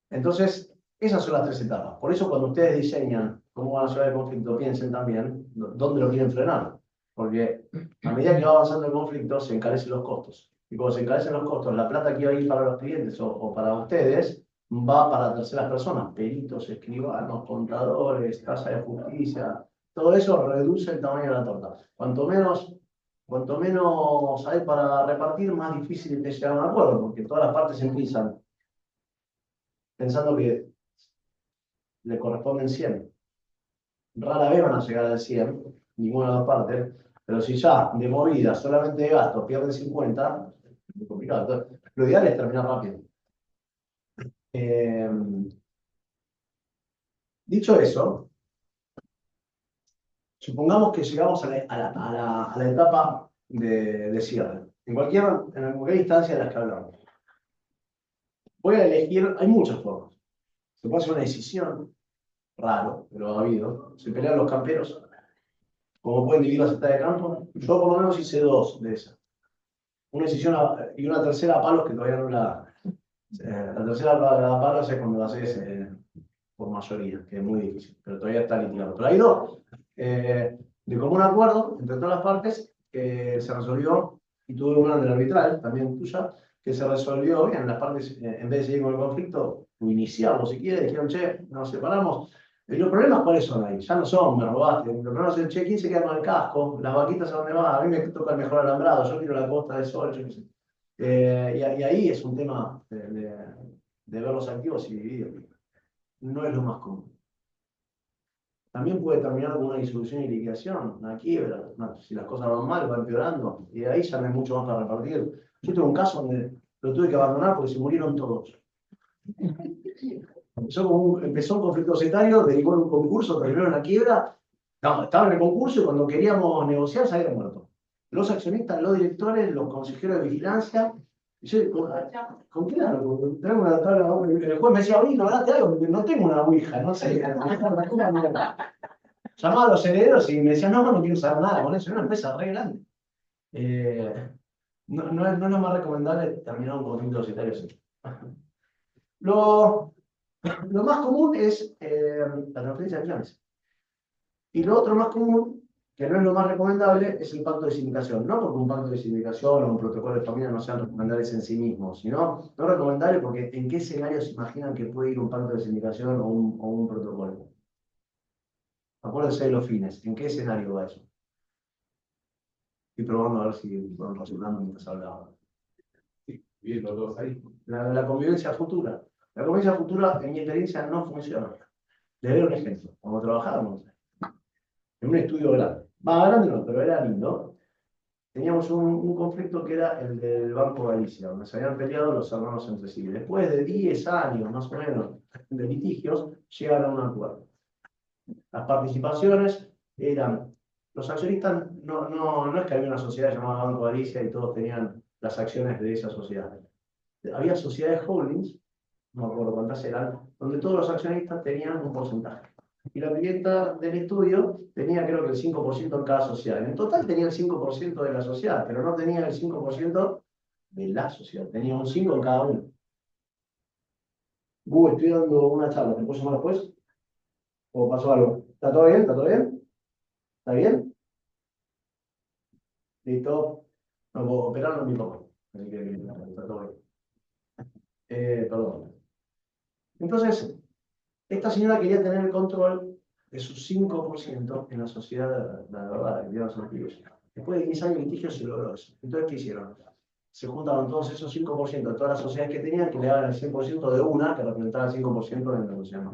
Entonces, esas son las 3 etapas. Por eso cuando ustedes diseñan cómo van a llevar el conflicto, piensen también dónde lo quieren frenar. Porque a medida que va avanzando el conflicto, se encarecen los costos. Y cuando se encarecen los costos, la plata que iba a ir para los clientes o para ustedes, va para terceras personas, peritos, escribanos, contadores, casa de justicia. Todo eso reduce el tamaño de la torta. Cuanto menos hay para repartir, más difícil es llegar a un acuerdo, porque todas las partes empiezan pensando que le corresponden 100. Rara vez van a llegar al 100, ninguna de las partes, pero si ya de movida, solamente de gastos, pierden 50, es muy complicado. Entonces, lo ideal es terminar rápido. Dicho eso, supongamos que llegamos a la etapa de cierre, en cualquier instancia de las que hablamos. Voy a elegir, hay muchas formas. Se puede hacer una decisión, raro, pero ha habido. Se pelean los camperos, como pueden dividir la secta de campo. Yo por lo menos hice 2 de esas. Una decisión y una tercera a palos que todavía no la... la tercera a palos es cuando la haces por mayoría, que es muy difícil, pero todavía está litigado. Pero hay 2. De común acuerdo entre todas las partes, que se resolvió, y tuve una del arbitral, también tuya, que se resolvió bien. Las partes, en vez de seguir con el conflicto, o iniciarlo si quiere, dijeron, che, nos separamos. Y los problemas, ¿cuáles son ahí? Ya no son, me robaste. Los problemas son, che, ¿quién se queda con el casco? Las vaquitas a dónde van, a mí me toca el mejor alambrado, yo quiero la costa del sol, yo qué sé. Y ahí es un tema de ver los activos y dividirlos. No es lo más común. También puede terminar con una disolución y liquidación, una quiebra. Si las cosas van mal, va empeorando. Y de ahí ya no hay mucho más para repartir. Yo tengo un caso donde lo tuve que abandonar porque se murieron todos. Empezó un conflicto societario, derivó en un concurso, terminó en una quiebra. No, estaba en el concurso y cuando queríamos negociar se habían muerto. Los accionistas, los directores, los consejeros de vigilancia. Y yo, ¿con quién hablo? Traigo una tabla. El juez me decía, oye, no hablaste algo, porque no tengo una ouija, no sé. Llamaba a los herederos y me decían, no quiero saber nada con eso. Era una empresa re grande. No es lo más recomendable terminar un conflicto societario así. Lo más común es la transferencia de acciones. Y lo otro más común, que no es lo más recomendable, es el pacto de sindicación. No porque un pacto de sindicación o un protocolo de familia no sean recomendables en sí mismos, sino no recomendable porque en qué escenario se imaginan que puede ir un pacto de sindicación o un protocolo. Acuérdense de los fines. ¿En qué escenario va eso? Estoy probando a ver si van resultando mientras hablaba. Bien, los 2 ahí. La convivencia futura. La convivencia futura, en mi experiencia, no funciona. Les doy un ejemplo. Cuando trabajábamos en un estudio grande. Grande no, pero era lindo. Teníamos un conflicto que era el del Banco Galicia, donde se habían peleado los hermanos entre sí. Después de 10 años, más o menos, de litigios, llegaron a un acuerdo. Las participaciones eran... Los accionistas, no es que había una sociedad llamada Banco Galicia y todos tenían las acciones de esa sociedad. Había sociedades holdings, no me acuerdo cuántas eran, donde todos los accionistas tenían un porcentaje. Y la clienta del estudio tenía creo que el 5% en cada sociedad. En total tenía el 5% de la sociedad, pero no tenía el 5% de la sociedad. Tenía un 5 en cada uno. Estoy dando una charla, ¿te puedo llamar después? ¿O pasó algo? ¿Está todo bien? ¿Está todo bien? ¿Está bien? ¿Listo? No puedo operar en mi papá. Así que está todo bien. Perdón. Entonces, Esta señora quería tener el control de su 5% en la sociedad, la verdad, de los antiguos. Después de 10 años de litigio se logró eso. Entonces, ¿qué hicieron? Se juntaron todos esos 5% de todas las sociedades que tenían, que le daban el 100% de una, que representaba el 5% de la sociedad.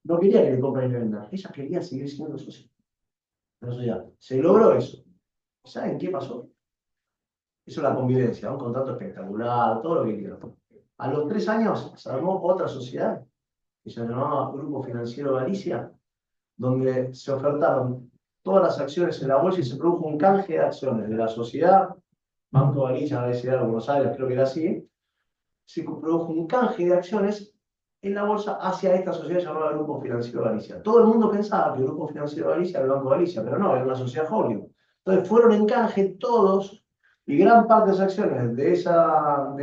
No quería que le compren y le vendan. Ella quería seguir siendo socia de la sociedad. Se logró eso. ¿Saben qué pasó? Eso es la convivencia, un contrato espectacular, todo lo que quieran. A los 3 años se armó otra sociedad, que se llamaba Grupo Financiero Galicia, donde se ofertaron todas las acciones en la bolsa y se produjo un canje de acciones de la sociedad, Banco Galicia, Universidad de Buenos Aires, creo que era así, se produjo un canje de acciones en la bolsa hacia esta sociedad llamada Grupo Financiero Galicia. Todo el mundo pensaba que el Grupo Financiero Galicia era el Banco Galicia, pero no, era una sociedad holding. Entonces fueron en canje todos, y gran parte de esas acciones de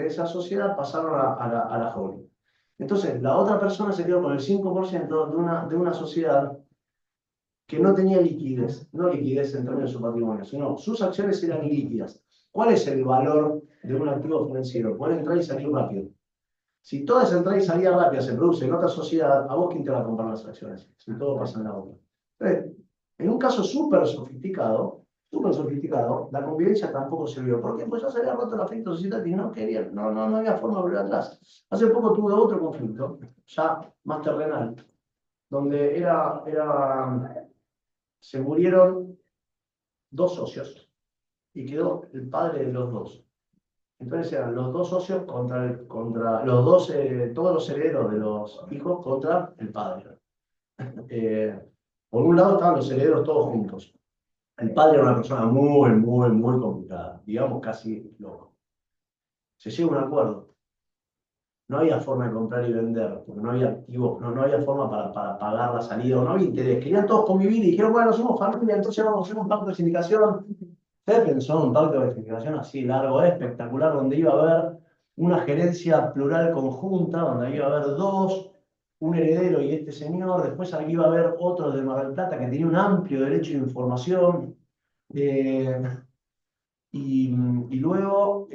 esa sociedad pasaron a la holding. Entonces, la otra persona se quedó con el 5% de una sociedad que no tenía liquidez, no liquidez en términos de su patrimonio, sino sus acciones eran ilíquidas. ¿Cuál es el valor de un activo financiero? Puede entrar y salir rápido. Si toda esa entrada y salida rápida se produce en otra sociedad, ¿a vos quién te va a comprar las acciones? Si todo pasa en la otra. Entonces, en un caso súper sofisticado, la convivencia tampoco sirvió. ¿Por qué? Pues ya se había roto el afecto social y no querían, no había forma de volver atrás. Hace poco tuve otro conflicto, ya más terrenal, donde se murieron 2 socios y quedó el padre de los 2. Entonces eran los 2 socios contra los 2, todos los herederos de los hijos contra el padre. Por un lado estaban los herederos todos juntos. El padre era una persona muy complicada, digamos casi loco. Se llega a un acuerdo. No había forma de comprar y vender, porque no había activos, no había forma para pagar la salida, no había interés. Querían todos convivir y dijeron, bueno, somos familia, entonces vamos a hacer un pacto de sindicación. Ustedes pensó en un pacto de sindicación así largo, espectacular, donde iba a haber una gerencia plural conjunta, donde iba a haber 2, un heredero y este señor, después iba a haber otro de Mar del Plata que tenía un amplio derecho de información, y luego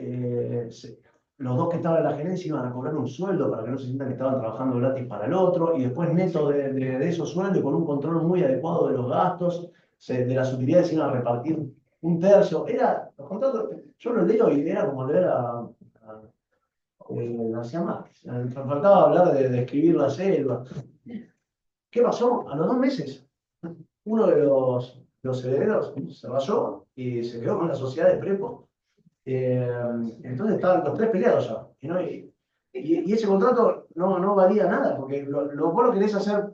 los 2 que estaban en la gerencia iban a cobrar un sueldo para que no se sientan que estaban trabajando gratis para el otro, y después neto de esos sueldos y con un control muy adecuado de los gastos, de las utilidades se iban a repartir 1/3. Los contratos, yo los leo y era como leer faltaba hablar de escribir la selva. ¿Qué pasó? A los 2 meses, uno de los herederos se rayó y se quedó con la sociedad de prepo. Entonces estaban los 3 peleados ya. Y ese contrato no valía nada, porque vos lo querés hacer.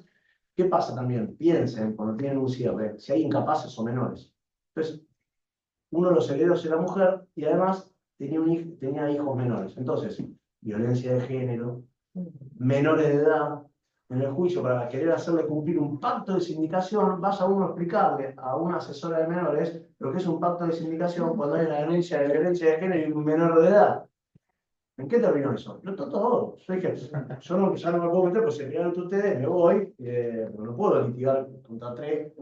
¿Qué pasa también? Piensen cuando tienen un cierre, si hay incapaces o menores. Entonces, uno de los herederos era mujer y además tenía hijos menores. Entonces, violencia de género, menores de edad. En el juicio, para querer hacerle cumplir un pacto de sindicación, vas a uno a explicarle a una asesora de menores lo que es un pacto de sindicación cuando hay una denuncia de violencia de género y un menor de edad. ¿En qué terminó eso? No, todo. Yo dije, yo ya no me puedo meter, pues se miraron ustedes, me voy, no puedo litigar contra 3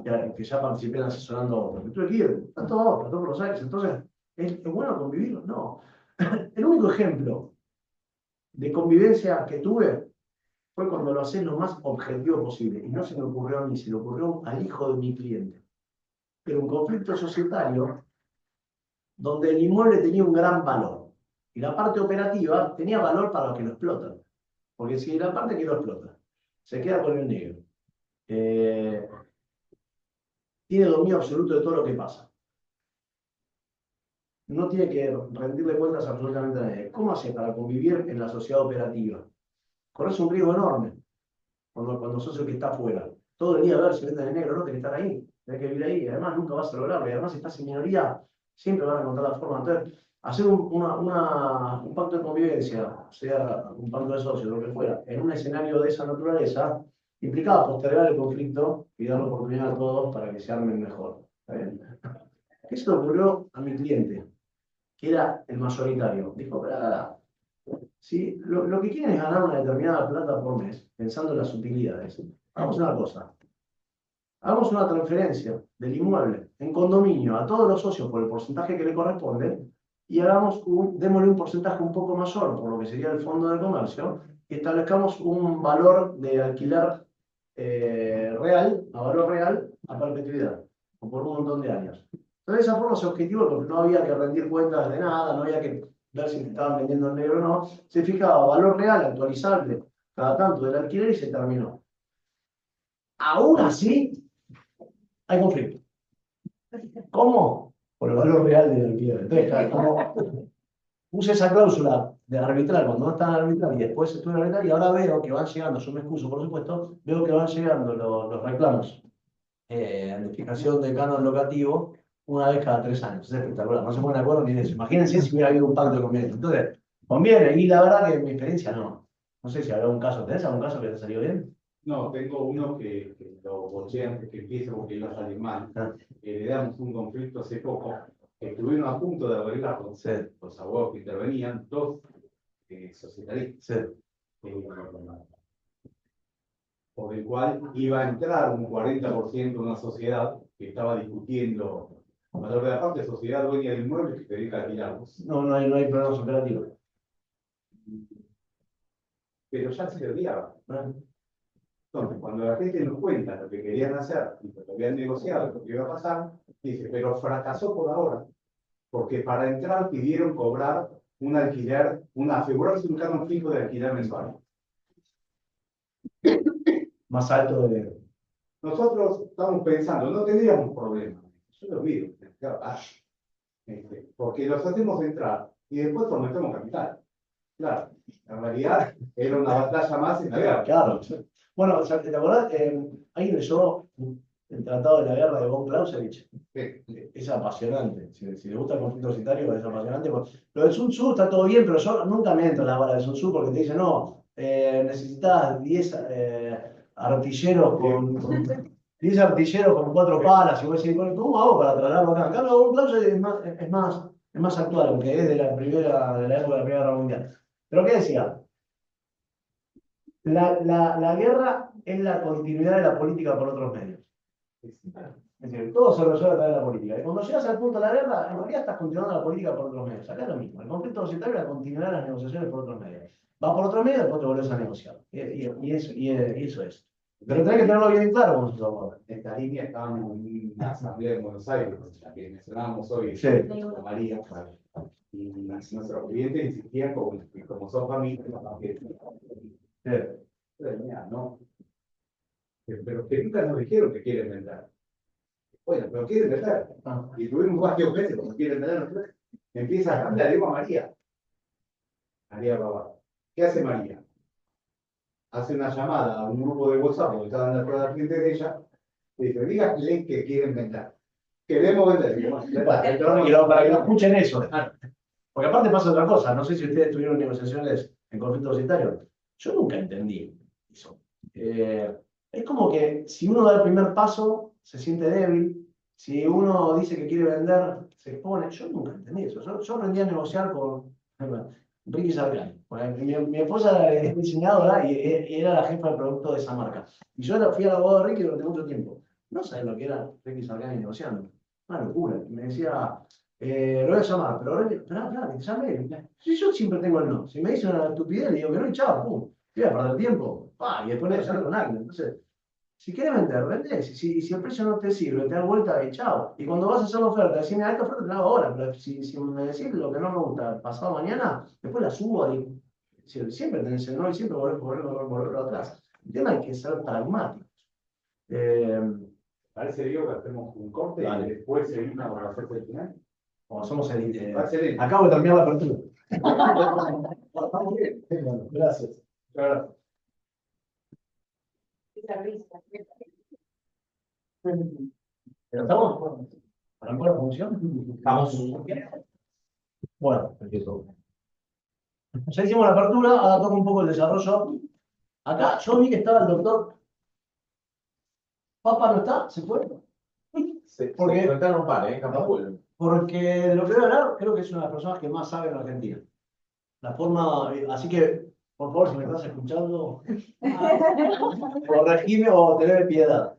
que ya participé asesorando a otros. Me tuve que ir, está todo por los aires. Entonces, ¿es bueno convivir? No. El único ejemplo de convivencia que tuve fue cuando lo hacé lo más objetivo posible. Y no se me ocurrió a mí, se le ocurrió al hijo de mi cliente. Pero un conflicto societario donde el inmueble tenía un gran valor. Y la parte operativa tenía valor para los que lo explotan. Porque si la parte que lo explota se queda con el negro, tiene dominio absoluto de todo lo que pasa, no tiene que rendirle cuentas absolutamente a nadie. ¿Cómo hace para convivir en la sociedad operativa? Corres un riesgo enorme cuando sos el que está afuera. Todo el día a ver si venden el negro, no tenés que estar ahí, tenés que vivir ahí. Además, nunca vas a lograrlo. Y además, si estás en minoría, siempre van a encontrar la forma. Entonces, hacer un pacto de convivencia, sea un pacto de socios, lo que fuera, en un escenario de esa naturaleza, implicaba postergar el conflicto y dar la oportunidad a todos para que se armen mejor. ¿Está bien? ¿Qué se le ocurrió a mi cliente? Que era el mayoritario. Dijo, si lo que quieren es ganar una determinada plata por mes, pensando en las utilidades, hagamos una cosa. Hagamos una transferencia del inmueble en condominio a todos los socios por el porcentaje que le corresponde y démosle un porcentaje un poco mayor, por lo que sería el fondo de comercio, y establezcamos un valor de alquiler real, a valor real, a perpetuidad, o por un montón de años. Entonces, de esa forma se objetivó, porque no había que rendir cuentas de nada, no había que ver si te estaban vendiendo en negro o no, se fijaba valor real, actualizable, cada tanto del alquiler y se terminó. Aún así, hay conflicto. ¿Cómo? Por el valor real del alquiler. Entonces, claro, como puse esa cláusula de arbitrar cuando no estaba en arbitrar y después estuve en arbitrar y ahora veo que van llegando, yo me excuso por supuesto, veo que van llegando los reclamos de fijación de canon locativo una vez cada 3 años. Es espectacular, no se ponen de acuerdo ni de eso. Imagínense si hubiera habido un pacto de convivencia. Entonces, conviene, y la verdad que en mi experiencia no. No sé si habrá un caso, ¿tenés algún caso que te salió bien? No, tengo uno que lo boché antes que empiece porque iba a salir mal. Le damos un conflicto hace poco, que estuvieron a punto de arreglar con los abogados que intervenían, 2 societaristas. Por el cual iba a entrar un 40% de una sociedad que estaba discutiendo el valor de la parte, sociedad dueña del inmueble que quería alquilarlos. No hay problemas operativos. Pero ya se odiaba. Entonces, cuando la gente nos cuenta lo que querían hacer y lo que habían negociado, lo que iba a pasar, dice, pero fracasó por ahora, porque para entrar pidieron cobrar un alquiler, asegurarse un canon fijo de alquiler mensual. Más alto de... Nosotros estamos pensando, no tendríamos problema. Yo lo digo, porque los hacemos entrar y después prometemos capital. Claro, en realidad era una batalla más en la guerra. Claro. Bueno, ¿te acordás? Alguien leyó el Tratado de la Guerra de von Clausewitz. Es apasionante. Si le gusta el conflicto societario, es apasionante. Lo de Sun Tzu está todo bien, pero yo nunca me entro en la bala de Sun Tzu porque te dice, no, necesitas 10 artilleros con 10 artilleros con 4 palas. Y vos decís, ¿cómo hago para trasladarlo acá? En cambio, von Clausewitz es más actual, porque es de la época de la Primera Guerra Mundial. ¿Pero qué decía? La guerra es la continuidad de la política por otros medios. Es decir, todo se resuelve a través de la política. Y cuando llegas al punto de la guerra, en realidad estás continuando la política por otros medios. Acá es lo mismo. El conflicto societario es la continuidad de las negociaciones por otros medios. Vas por otro medio y después te volvés a negociar. Y eso es. Pero tenés que tenerlo bien claro con sus abogados. En esta línea estábamos en una asamblea en Buenos Aires, la que mencionábamos hoy, Sí. con María, y nuestros clientes insistían como son familias, ¿no? Pero que nunca nos dijeron que quieren vender. Bueno, pero quieren vender. Y tuvimos varios veces como quieren vender. Empieza a cambiar, le digo a María. María Babá. ¿Qué hace María? Hace una llamada a un grupo de WhatsApp donde estaban las pruebas clientes de ella. Y dice, díganle que quieren vender. Queremos vender. Para que lo escuchen eso. Porque aparte pasa otra cosa. No sé si ustedes tuvieron negociaciones en conflicto societario. Yo nunca entendí eso. Es como que si uno da el primer paso, se siente débil. Si uno dice que quiere vender, se expone. Yo nunca entendí eso. Yo aprendí a negociar con Ricky Sargani. Mi esposa es diseñadora y era la jefa de producto de esa marca. Y yo fui al abogado de Ricky durante mucho tiempo. No sabía lo que era Ricky Sargani negociando. Una locura. Me decía, lo voy a llamar, pero esperá, que llame. Yo siempre tengo el no. Si me dice una estupidez, le digo que no y chao, pum. Voy a perder tiempo. Y después negociar con alguien. Entonces, si quieres vender, vendés. Si el precio no te sirve, te das vuelta y chao. Y cuando vas a hacer la oferta, decime, esta oferta te la hago ahora. Pero si me decís lo que no me gusta pasado mañana, después la subo y siempre tenés el no y siempre volver atrás. El tema es que ser pragmáticos. Parece, Diego, que hacemos un corte y después seguimos con la oferta del final. Como somos acabo de terminar la apertura. Gracias. Claro. ¿Estamos? ¿Arrancó la función? Vamos. Bueno, empiezo. Ya hicimos la apertura, ahora toca un poco el desarrollo. Acá yo vi que estaba el doctor. ¿Papa no está? ¿Se fue? Porque Contaron un par, capaz vuelven. Porque de lo que voy a hablar, creo que es una de las personas que más sabe en Argentina. La forma, así que, por favor, si me estás escuchando, corregime o tener piedad.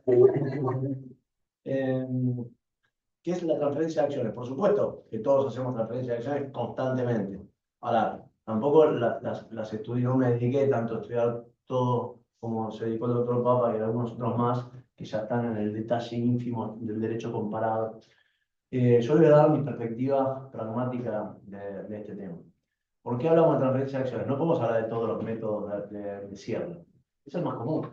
¿Qué es la transferencia de acciones? Por supuesto que todos hacemos transferencia de acciones constantemente. Ahora, tampoco las estudié, no me dediqué tanto a estudiar todo como se dedicó el doctor Papa y algunos otros más, que ya están en el detalle ínfimo del derecho comparado. Yo le voy a dar mi perspectiva pragmática de este tema. ¿Por qué hablamos de transferencia de acciones? No podemos hablar de todos los métodos de cierre. Es el más común.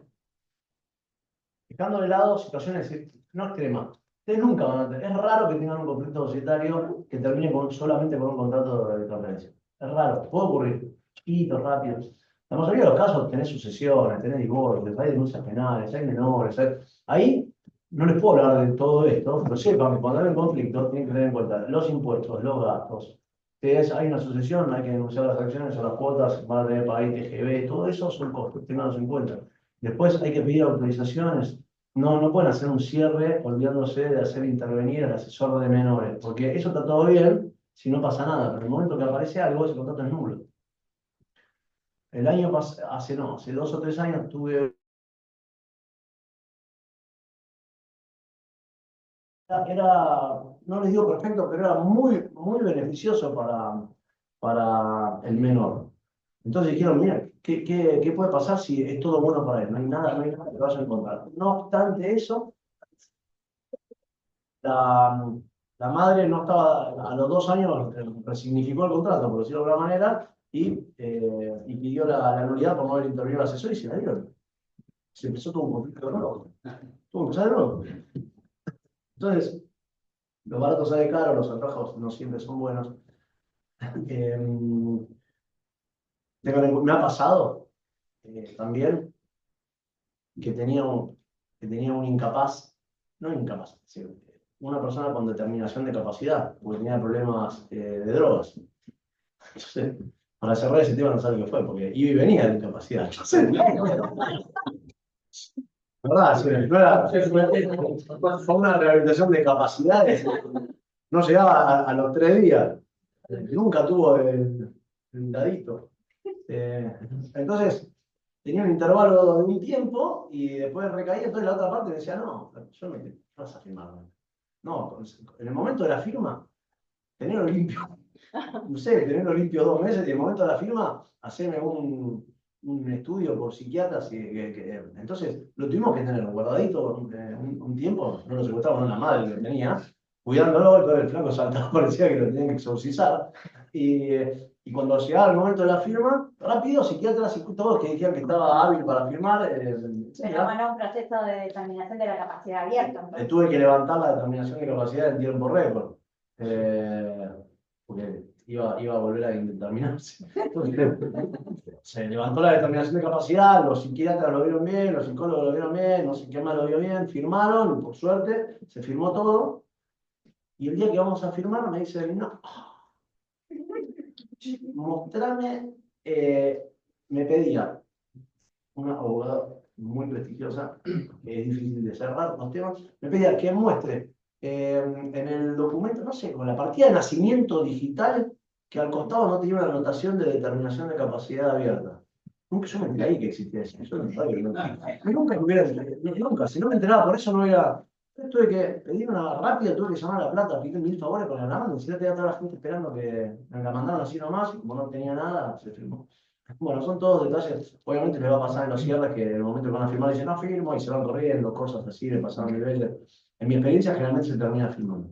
Dejando de lado situaciones no extremas. Ustedes nunca van a tener, es raro que tengan un conflicto societario que termine solamente con un contrato de transferencia. Es raro, puede ocurrir. Chiquitos, rápidos. La mayoría de los casos tenés sucesiones, tenés divorcios, hay denuncias penales, hay menores. Ahí no les puedo hablar de todo esto, pero sepan que cuando hay un conflicto tienen que tener en cuenta los impuestos, los gastos. Hay una sucesión, hay que denunciar las acciones o las cuotas, van a tener que pagar ITGB, todo eso son costos, tenganlos en cuenta. Después hay que pedir autorizaciones. No pueden hacer un cierre olvidándose de hacer intervenir al asesor de menores, porque eso está todo bien si no pasa nada, pero en el momento que aparece algo, ese contrato es nulo. El año pasado, hace 2 o 3 años tuve. No les digo perfecto, pero era muy, muy beneficioso para el menor. Entonces dijeron, mira, ¿qué puede pasar si es todo bueno para él? No hay nada que vaya a encontrar. No obstante eso, la madre no estaba, a los 2 años resignificó el contrato, por decirlo de alguna manera, y pidió la nulidad por no haber intervenido el asesor y se la dieron. Se empezó todo un conflicto de nuevo. Tuvo que empezar de nuevo. Entonces, lo barato sale caro, los atajos no siempre son buenos. Me ha pasado también que tenía un incapaz, no incapaz, sí, una persona con determinación de capacidad, porque tenía problemas de drogas. Entonces, para cerrar ese tema no sabe qué fue, porque iba y venía de incapacidad. Entonces, ¿verdad? Sí, no era, fue una rehabilitación de capacidades. No llegaba a los 3 días. Nunca tuvo el dadito. Entonces, tenía un intervalo de un tiempo y después recaía. Entonces la otra parte me decía, no, yo no vas a firmar. No, en el momento de la firma, tenerlo limpio. No sé, tenerlo limpio 2 meses y en el momento de la firma, hacerme un estudio por psiquiatras. Entonces, lo tuvimos que tener guardadito un tiempo. No lo secuestramos, no la madre lo tenía, cuidándolo, y todo el flaco saltaba, parecía que lo tenían que exorcizar. Y cuando llegaba el momento de la firma, rápido, psiquiatras y todos que decían que estaba hábil para firmar. Pero bueno, un proceso de determinación de la capacidad abierta. Tuve que levantar la determinación de capacidad en tiempo récord. Porque iba a volver a indeterminarse. Se levantó la determinación de capacidad, los psiquiatras lo vieron bien, los psicólogos lo vieron bien, no sé qué más lo vio bien, firmaron, y por suerte se firmó todo. Y el día que vamos a firmar me dice, no, mostrame, me pedía una abogada muy prestigiosa, que es difícil de cerrar los temas, me pedía que muestre en el documento, no sé, con la partida de nacimiento digital, que al costado no tenía una anotación de determinación de capacidad abierta. Nunca yo me enteré ahí que existía eso. Yo no sabía que nunca, si no me enteraba por eso no era. Tuve que pedir una rápida, tuve que llamar a La Plata, pedir 1000 favores con la mano, ni siquiera tenía toda la gente esperando que me la mandaran así nomás, y como no tenía nada, se firmó. Bueno, son todos detalles. Obviamente les va a pasar en los cierres que en el momento que van a firmar dicen no firmo y se van corriendo, cosas así, le pasaron niveles. En mi experiencia generalmente se termina firmando.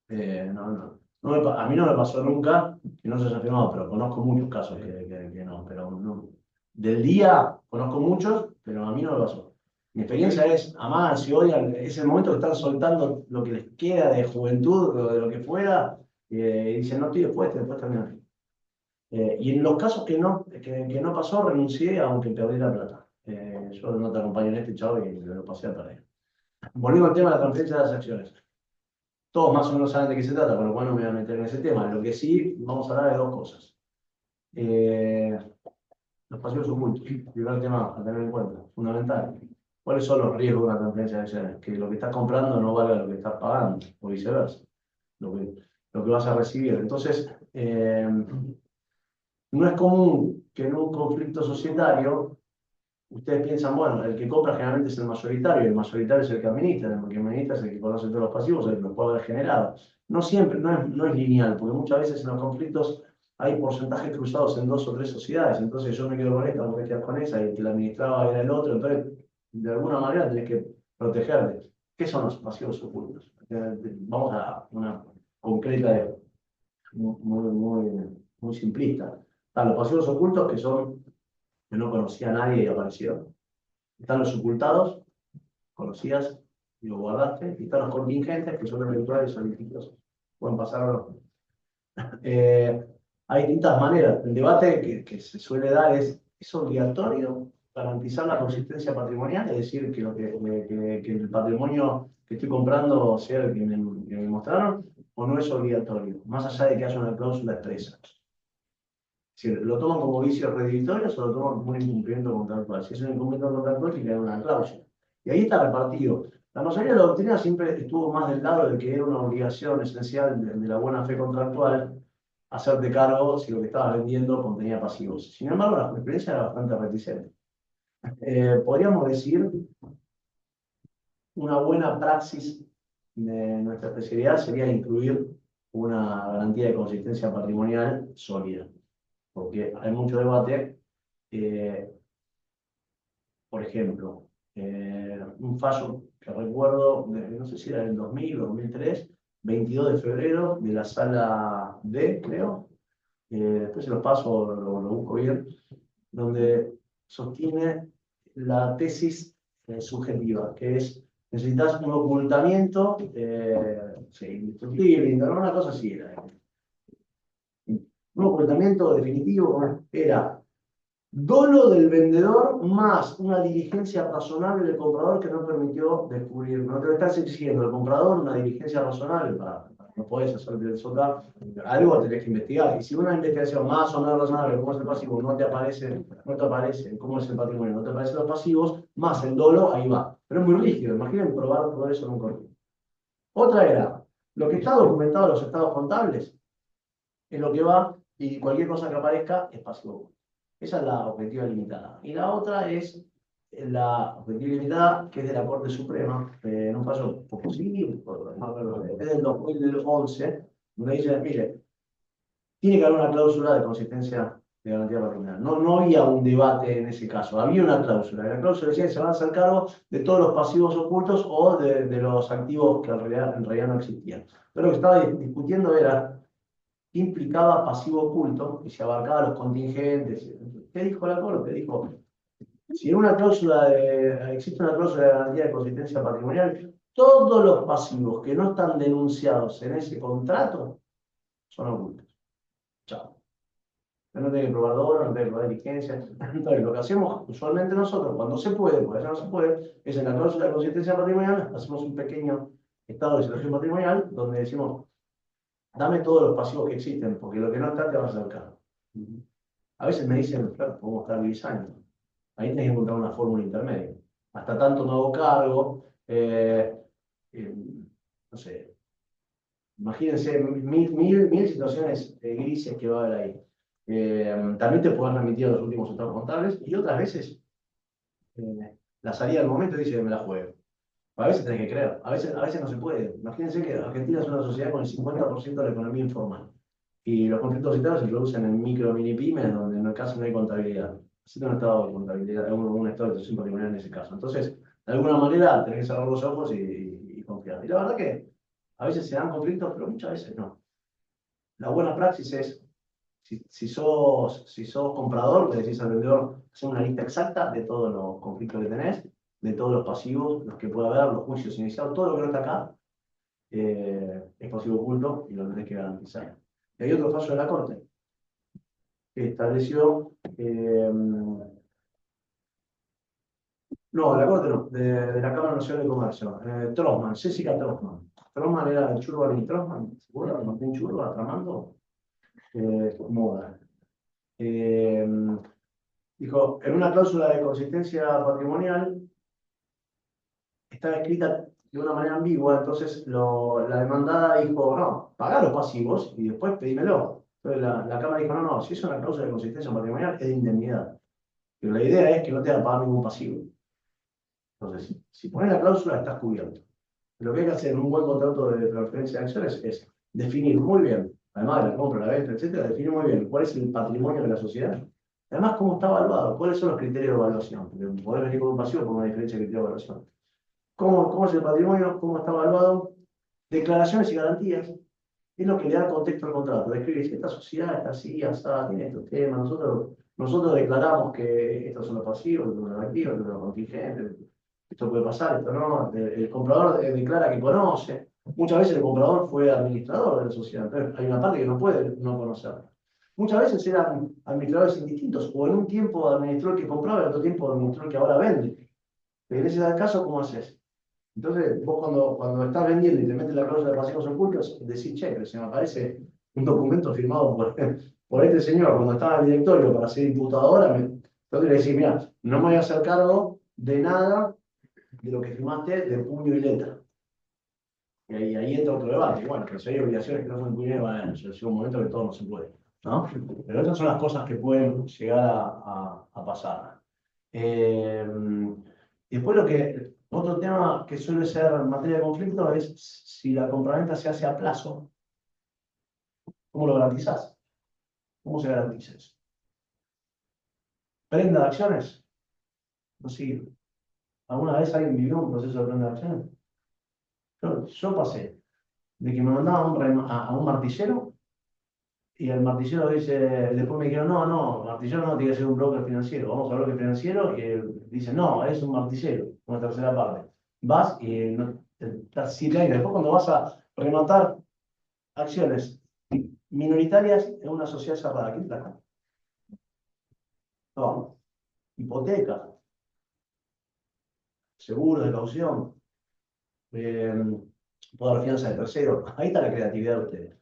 A mí no me pasó nunca que no se haya firmado, pero conozco muchos casos que no. Pero no. Del día conozco muchos, pero a mí no me pasó. Mi experiencia es amar, si odian, es el momento que están soltando lo que les queda de juventud o de lo que fuera, y dicen no estoy después terminan. Y en los casos que no pasó, renuncié aunque perdí la plata. Yo no te acompaño en este chavo y lo pasé a perder. Volviendo al tema de la transferencia de las acciones. Todos más o menos saben de qué se trata, con lo cual no me voy a meter en ese tema. Lo que sí, vamos a hablar de 2 cosas. Los pasivos ocultos, primer tema a tener en cuenta, fundamental. ¿Cuáles son los riesgos de una transferencia de acciones? Que lo que estás comprando no valga lo que estás pagando, o viceversa, lo que vas a recibir. Entonces, no es común que en un conflicto societario ustedes piensan, bueno, el que compra generalmente es el mayoritario, y el mayoritario es el que administra es el que conoce todos los pasivos, el que los puede haber generado. No siempre, no es lineal, porque muchas veces en los conflictos hay porcentajes cruzados en 2 o 3 sociedades, entonces yo me quedo con esta, vos te quedas con esa, y el que la administraba era el otro, entonces de alguna manera tenés que protegerte. ¿Qué son los pasivos ocultos? Vamos a una concreta, muy simplista. Están los pasivos ocultos que son que no conocía a nadie y aparecieron. Están los ocultados, conocías y lo guardaste. Y están los contingentes, que son eventuales o distintos. Pueden pasar o no. Hay distintas maneras. El debate que se suele dar es obligatorio garantizar la consistencia patrimonial, es decir, que el patrimonio que estoy comprando sea el que me mostraron, o no es obligatorio, más allá de que haya una cláusula expresa. Si lo toman como vicios redditorios o lo toman como un incumplimiento contractual. Si es un incumplimiento contractual, tiene que haber una cláusula. Y ahí está repartido. La mayoría de la doctrina siempre estuvo más del lado de que era una obligación esencial de la buena fe contractual hacerte cargo si lo que estabas vendiendo contenía pasivos. Sin embargo, la jurisprudencia era bastante reticente. Podríamos decir, una buena praxis de nuestra especialidad sería incluir una garantía de consistencia patrimonial sólida, porque hay mucho debate. Por ejemplo, un fallo que recuerdo, no sé si era del 2000 o 2003, 22 de febrero, de la sala D, creo, después se los paso, lo busco bien, donde sostiene la tesis subjetiva, que es, necesitas un ocultamiento, sí, indestructible, no, una cosa así era. Un ocultamiento definitivo era dolo del vendedor más una diligencia razonable del comprador que no permitió descubrir. No te estás exigiendo al comprador una diligencia razonable no podés hacer del SOCA, algo tenés que investigar. Y si una investigación más o menos razonable, como es el pasivo, no te aparece cómo es el patrimonio, no te aparecen los pasivos, más el dolo, ahí va. Pero es muy rígido, imaginen probar todo eso en un correo. Otra era, lo que está documentado en los estados contables es lo que va, y cualquier cosa que aparezca es pasivo. Esa es la objetiva limitada. Y la otra es la objetiva limitada, que es de la Corte Suprema, en un fallo poco civil, es del 2011, donde dice, mire, tiene que haber una cláusula de consistencia de garantía patrimonial. No había un debate en ese caso, había una cláusula. La cláusula decía que se van a hacer cargo de todos los pasivos ocultos o de los activos que en realidad no existían. Pero lo que estaba discutiendo era qué implicaba pasivo oculto y se abarcaba los contingentes. ¿Qué dijo la Corte? Dijo, si en una cláusula existe una cláusula de garantía de consistencia patrimonial, todos los pasivos que no están denunciados en ese contrato son ocultos. Chao. No tiene que probar dolo, no tiene que probar diligencia. Entonces, lo que hacemos usualmente nosotros, cuando se puede, porque ya no se puede, es en la cláusula de consistencia patrimonial, hacemos un pequeño estado de situación patrimonial, donde decimos, dame todos los pasivos que existen, porque lo que no está te vas a hacer cargo. A veces me dicen, claro, podemos estar 10 años. Ahí tenés que encontrar una fórmula intermedia. Hasta tanto no hago cargo, no sé, imagínense mil situaciones grises que va a haber ahí. También te pueden remitir a los últimos estados contables y otras veces la salida del momento dice que me la juego. A veces tenés que creer, a veces no se puede. Imagínense que Argentina es una sociedad con el 50% de la economía informal. Y los conflictos internos se producen en micro, mini, pymes, donde en el caso no hay contabilidad. Existe un estado de contabilidad, un estado de situación patrimonial en ese caso. Entonces, de alguna manera, tenés que cerrar los ojos y confiar. Y la verdad que a veces se dan conflictos, pero muchas veces no. La buena praxis es, si sos comprador, le decís al vendedor, hacer una lista exacta de todos los conflictos que tenés, de todos los pasivos, los que pueda haber, los juicios iniciados, todo lo que no está acá, es pasivo oculto y lo tenés que garantizar. Y hay otro fallo de la Corte que estableció, no, de la Corte no, de la Cámara Nacional de Comercio, Trossmann, Jessica Trossmann. Trossmann era el Churban y Trossmann, ¿seguro? Martín Churba, tramando, moda. Dijo, en una cláusula de consistencia patrimonial estaba escrita de una manera ambigua, entonces la demandada dijo, no, pagá los pasivos y después pedímelo. Entonces la Cámara dijo, no, si es una cláusula de consistencia patrimonial es de indemnidad. Pero la idea es que no te haga pagar ningún pasivo. Entonces, si pones la cláusula, estás cubierto. Lo que hay que hacer en un buen contrato de transferencia de acciones es definir muy bien, además de la compra, la venta, etcétera, definir muy bien cuál es el patrimonio de la sociedad. Además, cómo está evaluado, cuáles son los criterios de evaluación. Porque podés venir con un pasivo por una diferencia de criterio de evaluación. ¿Cómo es el patrimonio? ¿Cómo está evaluado? Declaraciones y garantías. Es lo que le da contexto al contrato. Describe si esta sociedad está así, asá, tiene estos temas. Nosotros declaramos que estos son los pasivos, estos son los activos, estos son los contingentes. Esto puede pasar, esto no. El comprador declara que conoce. Muchas veces el comprador fue administrador de la sociedad. Entonces hay una parte que no puede no conocer. Muchas veces eran administradores indistintos. O en un tiempo administró el que compraba y en otro tiempo administró el que ahora vende. En ese caso, ¿cómo haces? Entonces, vos cuando estás vendiendo y te metes la cláusula de pasivos ocultos, decís, che, pero se me aparece un documento firmado por este señor cuando estaba en el directorio para ser imputadora. Entonces le decís, mira, no me voy a hacer cargo de nada de lo que firmaste de puño y letra. Y ahí entra otro debate. Bueno, pero si hay obligaciones que no son puño y letra, bueno, llega un momento que todo no se puede, ¿no? Pero estas son las cosas que pueden llegar a pasar. Después otro tema que suele ser materia de conflicto es si la compraventa se hace a plazo, ¿cómo lo garantizás? ¿Cómo se garantiza eso? ¿Prenda de acciones? No sirve. ¿Alguna vez alguien vivió un proceso de prenda de acciones? Yo pasé de que me mandaban a un martillero y el martillero después me dijeron, no, martillero no tiene que ser un broker financiero, vamos a broker financiero y él dice, no, es un martillero, una tercera parte. Vas y no, estás 7 años. Después cuando vas a rematar acciones minoritarias en una sociedad cerrada, ¿quién te las compra? No, hipoteca, seguros de caución, poder fianza de tercero. Ahí está la creatividad de ustedes.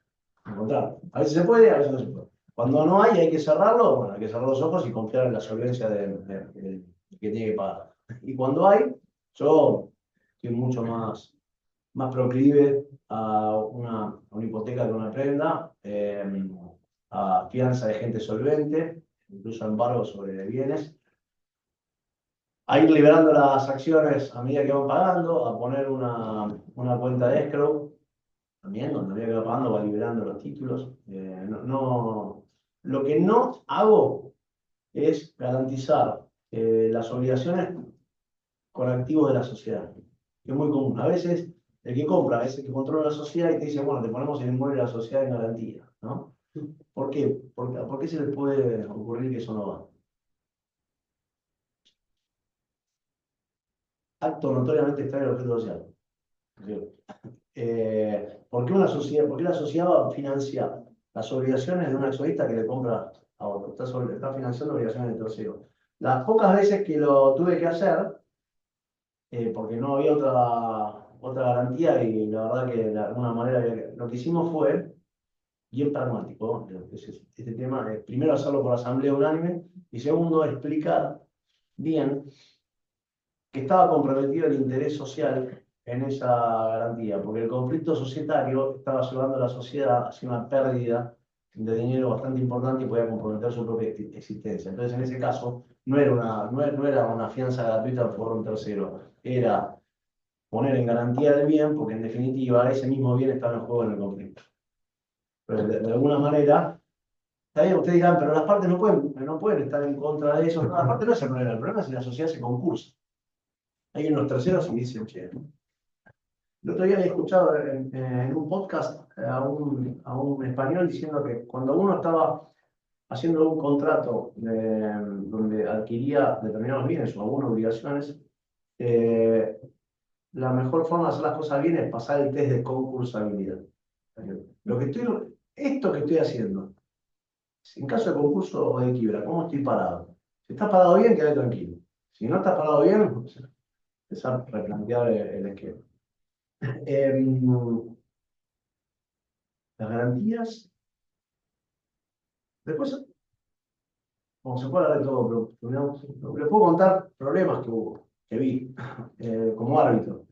Encontrar. A veces se puede, a veces no se puede. Cuando no hay que cerrarlo, bueno, hay que cerrar los ojos y confiar en la solvencia del que tiene que pagar. Y cuando hay, yo estoy mucho más proclive a una hipoteca que una prenda, a fianza de gente solvente, incluso embargo sobre bienes, a ir liberando las acciones a medida que van pagando, a poner una cuenta de escrow, también donde había que ir pagando va liberando los títulos. Lo que no hago es garantizar las obligaciones con activos de la sociedad, que es muy común. A veces el que compra es el que controla la sociedad y te dice, bueno, te ponemos el inmueble de la sociedad en garantía, ¿no? ¿Por qué? ¿Por qué se les puede ocurrir que eso no va? Acto notoriamente extraño del objeto social. ¿Por qué la sociedad va a financiar las obligaciones de un accionista que le compra a otro? Está financiando obligaciones de tercero. Las pocas veces que lo tuve que hacer, porque no había otra garantía y la verdad que de alguna manera lo que hicimos fue bien pragmático, ¿no? Este tema, primero hacerlo por asamblea unánime y segundo explicar bien que estaba comprometido el interés social en esa garantía, porque el conflicto societario estaba llevando a la sociedad hacia una pérdida de dinero bastante importante y podía comprometer su propia existencia. Entonces, en ese caso, no era una fianza gratuita por un tercero, era poner en garantía el bien, porque en definitiva ese mismo bien estaba en juego en el conflicto. Pero de alguna manera, también ustedes dirán, pero las partes no pueden estar en contra de eso. No, las partes no es el problema es si la sociedad se concursa. Hay unos terceros y dicen, che. El otro día había escuchado en un podcast a un español diciendo que cuando uno estaba haciendo un contrato donde adquiría determinados bienes o algunas obligaciones, la mejor forma de hacer las cosas bien es pasar el test de concursabilidad. Esto que estoy haciendo, en caso de concurso o de quiebra, ¿cómo estoy parado? Si estás parado bien, quédate tranquilo. Si no estás parado bien, empezar a replantear el esquema. Las garantías. Después, como se puede hablar de todo, pero les puedo contar problemas que vi como árbitro.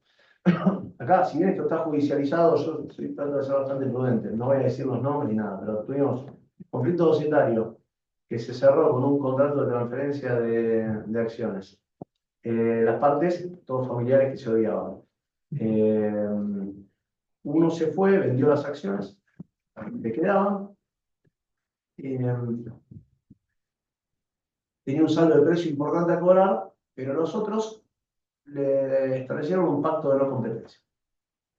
Acá, si bien esto está judicializado, yo estoy tratando de ser bastante prudente. No voy a decir los nombres ni nada, pero tuvimos conflicto societario que se cerró con un contrato de transferencia de acciones. Las partes, todos familiares que se odiaban. Uno se fue, vendió las acciones, le quedaban. Tenía un saldo de precio importante a cobrar, pero los otros le establecieron un pacto de no competencia.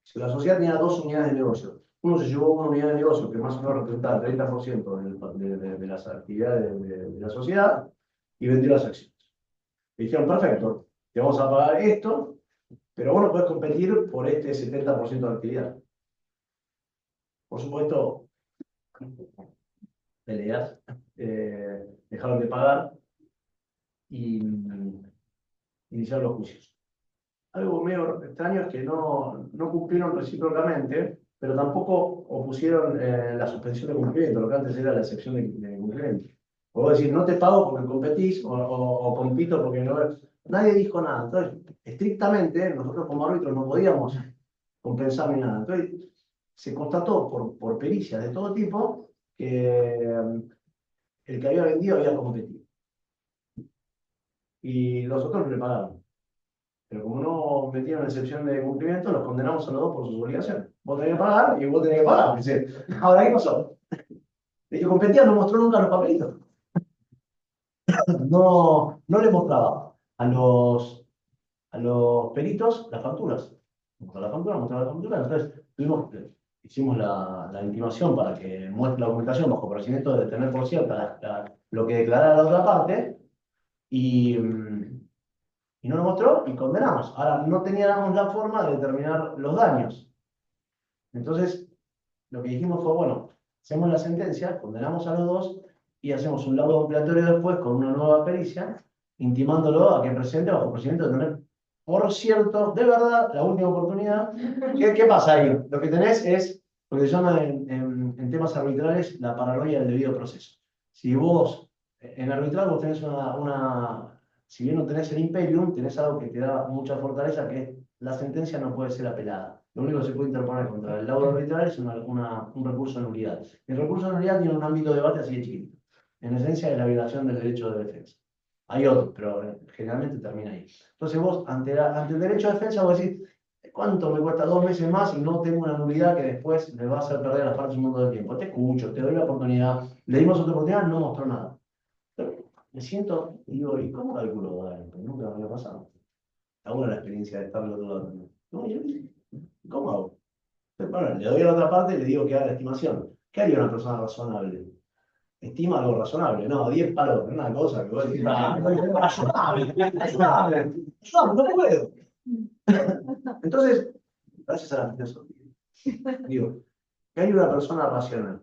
Si la sociedad tenía 2 unidades de negocio, uno se llevó una unidad de negocio que más o menos representaba el 30% de las actividades de la sociedad y vendió las acciones. Le dijeron, perfecto, te vamos a pagar esto, pero vos no podés competir por este 70% de actividad. Por supuesto, peleas, dejaron de pagar y iniciaron los juicios. Algo medio extraño es que no cumplieron recíprocamente, pero tampoco opusieron la suspensión de cumplimiento, lo que antes era la excepción de cumplimiento. O decir, no te pago porque competís o compito porque no. Nadie dijo nada. Entonces, estrictamente, nosotros como árbitros no podíamos compensar ni nada. Entonces, se constató por pericia de todo tipo que el que había vendido había competido. Y los otros no le pagaron. Pero como no metieron excepción de cumplimiento, los condenamos a los dos por sus obligaciones. Vos tenés que pagar y vos tenés que pagar. Dice, ahora, ¿qué pasó? El que competía no mostró nunca los papelitos. No le mostraba a los peritos las facturas. Mostraba la factura. Entonces, hicimos la intimación para que muestre la documentación bajo conocimiento de tener por cierta lo que declarara la otra parte. Y no lo mostró y condenamos. Ahora, no teníamos la forma de determinar los daños. Entonces, lo que dijimos fue, bueno, hacemos la sentencia, condenamos a los dos y hacemos un laudo ampliatorio después con una nueva pericia, intimándolo a que presente bajo procedimiento de tener, por cierto, de verdad, la última oportunidad. ¿Qué pasa ahí? Lo que tenés es lo que se llama en temas arbitrales la paranoia del debido proceso. Si vos, en arbitral, vos tenés si bien no tenés el imperium, tenés algo que te da mucha fortaleza, que es la sentencia no puede ser apelada. Lo único que se puede interponer contra el laudo arbitral es un recurso de nulidad. El recurso de nulidad tiene un ámbito de debate así de chiquito. En esencia es la violación del derecho de defensa. Hay otros, pero generalmente termina ahí. Entonces vos, ante el derecho de defensa, vos decís, ¿cuánto me cuesta 2 meses más y no tengo una nulidad que después me va a hacer perder a las partes un montón de tiempo? Te escucho, te doy la oportunidad. Le dimos otra oportunidad, no mostró nada. Pero me siento y digo, ¿y cómo calculo daño? Porque nunca me había pasado. Está buena la experiencia de estar del otro lado también. No, ¿cómo hago? Bueno, le doy a la otra parte y le digo que haga la estimación. ¿Qué haría una persona razonable? Estima algo razonable. No, 10 palos, una cosa que vos decís, razonable. No puedo. Entonces, gracias a la filosofía, digo, ¿qué hay una persona racional?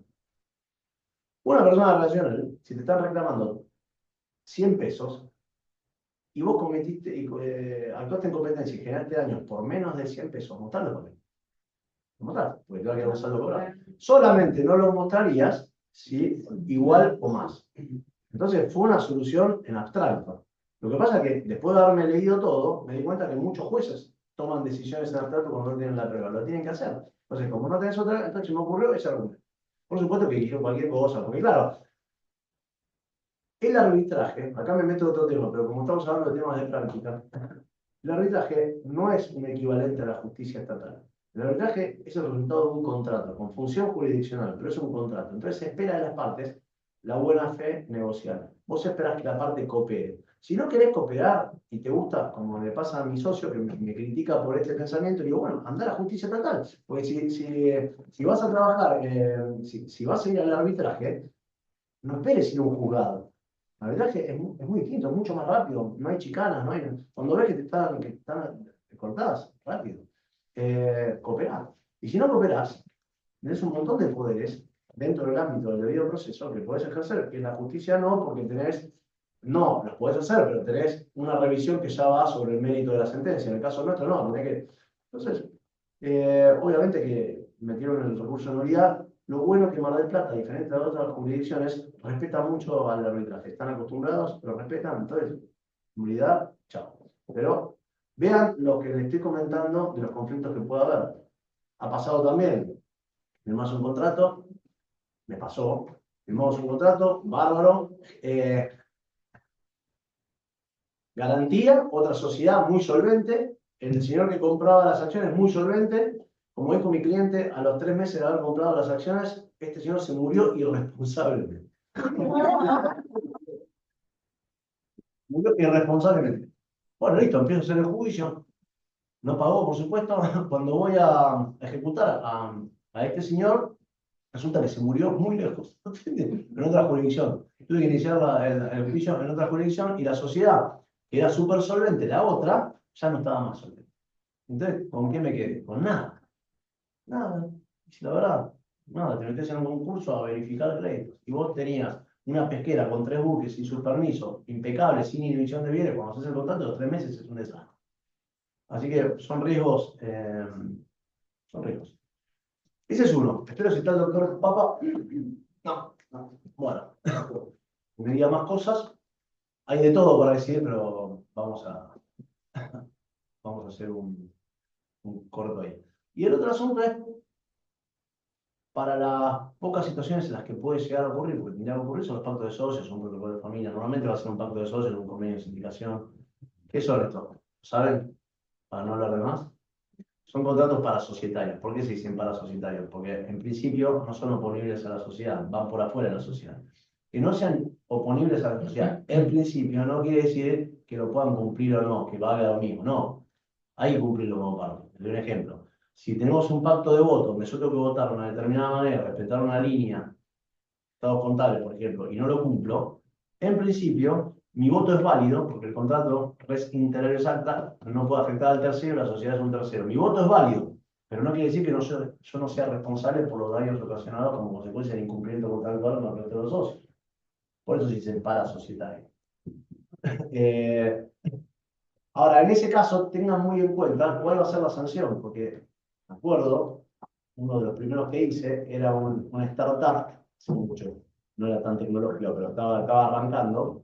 Una persona racional, si te están reclamando 100 pesos, y vos actuaste en competencia y generaste daños por menos de 100 pesos, mostrarlo por ahí. Mostrar, porque te va a quedar un saldo cobrado. Solamente no lo mostrarías si igual o más. Entonces fue una solución en abstracto. Lo que pasa es que después de haberme leído todo, me di cuenta que muchos jueces toman decisiones en abstracto cuando no tienen la prueba. Lo tienen que hacer. Entonces, como no tenés otra, entonces me ocurrió ese argumento. Por supuesto que quiero cualquier cosa, porque claro, el arbitraje, acá me meto otro tema, pero como estamos hablando de temas de práctica, el arbitraje no es un equivalente a la justicia estatal. El arbitraje es el resultado de un contrato con función jurisdiccional, pero es un contrato. Entonces se espera de las partes la buena fe negocial. Vos esperás que la parte coopere. Si no querés cooperar y te gusta, como le pasa a mi socio que me critica por este pensamiento, digo, bueno, anda a la justicia estatal. Porque si vas a trabajar, si vas a ir al arbitraje, no esperes ir a un juzgado. El arbitraje es muy distinto, es mucho más rápido, no hay chicanas, no hay. Cuando ves que están cortadas, rápido. Cooperar. Y si no cooperás, tenés un montón de poderes dentro del ámbito del debido proceso que podés ejercer, que en la justicia no, porque no, los podés hacer, pero tenés una revisión que ya va sobre el mérito de la sentencia. En el caso nuestro, no, Entonces, obviamente que metieron el recurso de nulidad. Lo bueno es que Mar del Plata, diferente de otras jurisdicciones, respeta mucho al arbitraje. Están acostumbrados, lo respetan, entonces, nulidad, chao. Pero vean lo que les estoy comentando de los conflictos que puede haber. Ha pasado también, firmás un contrato, me pasó, firmamos un contrato, bárbaro. Garantía, otra sociedad muy solvente. El señor que compraba las acciones muy solvente. Como dijo mi cliente, a los 3 meses de haber comprado las acciones, este señor se murió irresponsablemente. Murió irresponsablemente. Bueno, listo, empiezo a hacer el juicio. No pagó, por supuesto. Cuando voy a ejecutar a este señor, resulta que se murió muy lejos, en otra jurisdicción. Tuve que iniciar el juicio en otra jurisdicción y la sociedad, que era súper solvente, la otra, ya no estaba más solvente. Entonces, ¿con qué me quedé? Con nada. Nada. Y si la verdad, nada, te metes en un concurso a verificar créditos. Y vos tenías una pesquera con 3 buques y sus permisos, impecable, sin inhibición de bienes, cuando haces el contrato, los 3 meses es un desastre. Así que son riesgos. Son riesgos. Ese es uno. Espero si está el doctor Papa. No. Bueno, me diga más cosas. Hay de todo para decir, pero vamos a hacer un corto ahí. Y el otro asunto es para las pocas situaciones en las que puede llegar a ocurrir, porque tendría que ocurrir son los pactos de socios, un protocolo de familia. Normalmente va a ser un pacto de socios, un convenio de sindicación. ¿Qué son estos? ¿Saben? Para no hablar de más. Son contratos parasocietarios. ¿Por qué se dicen parasocietarios? Porque en principio no son oponibles a la sociedad, van por afuera de la sociedad. Que no sean oponibles a la sociedad, en principio no quiere decir que lo puedan cumplir o no, que valga lo mismo. No, hay que cumplirlo como parte. Les doy un ejemplo. Si tenemos un pacto de voto donde yo tengo que votar de una determinada manera, respetar una línea, estados contables, por ejemplo, y no lo cumplo, en principio mi voto es válido, porque el contrato res inter exacta no puede afectar al tercero, la sociedad es un tercero. Mi voto es válido, pero no quiere decir que yo no sea responsable por los daños ocasionados como consecuencia del incumplimiento contractual con el resto de los socios. Por eso se dice parasocietario. Ahora, en ese caso, tengan muy en cuenta cuál va a ser la sanción, porque, me acuerdo, uno de los primeros que hice era una startup, hace mucho, no era tan tecnológico, pero estaba arrancando,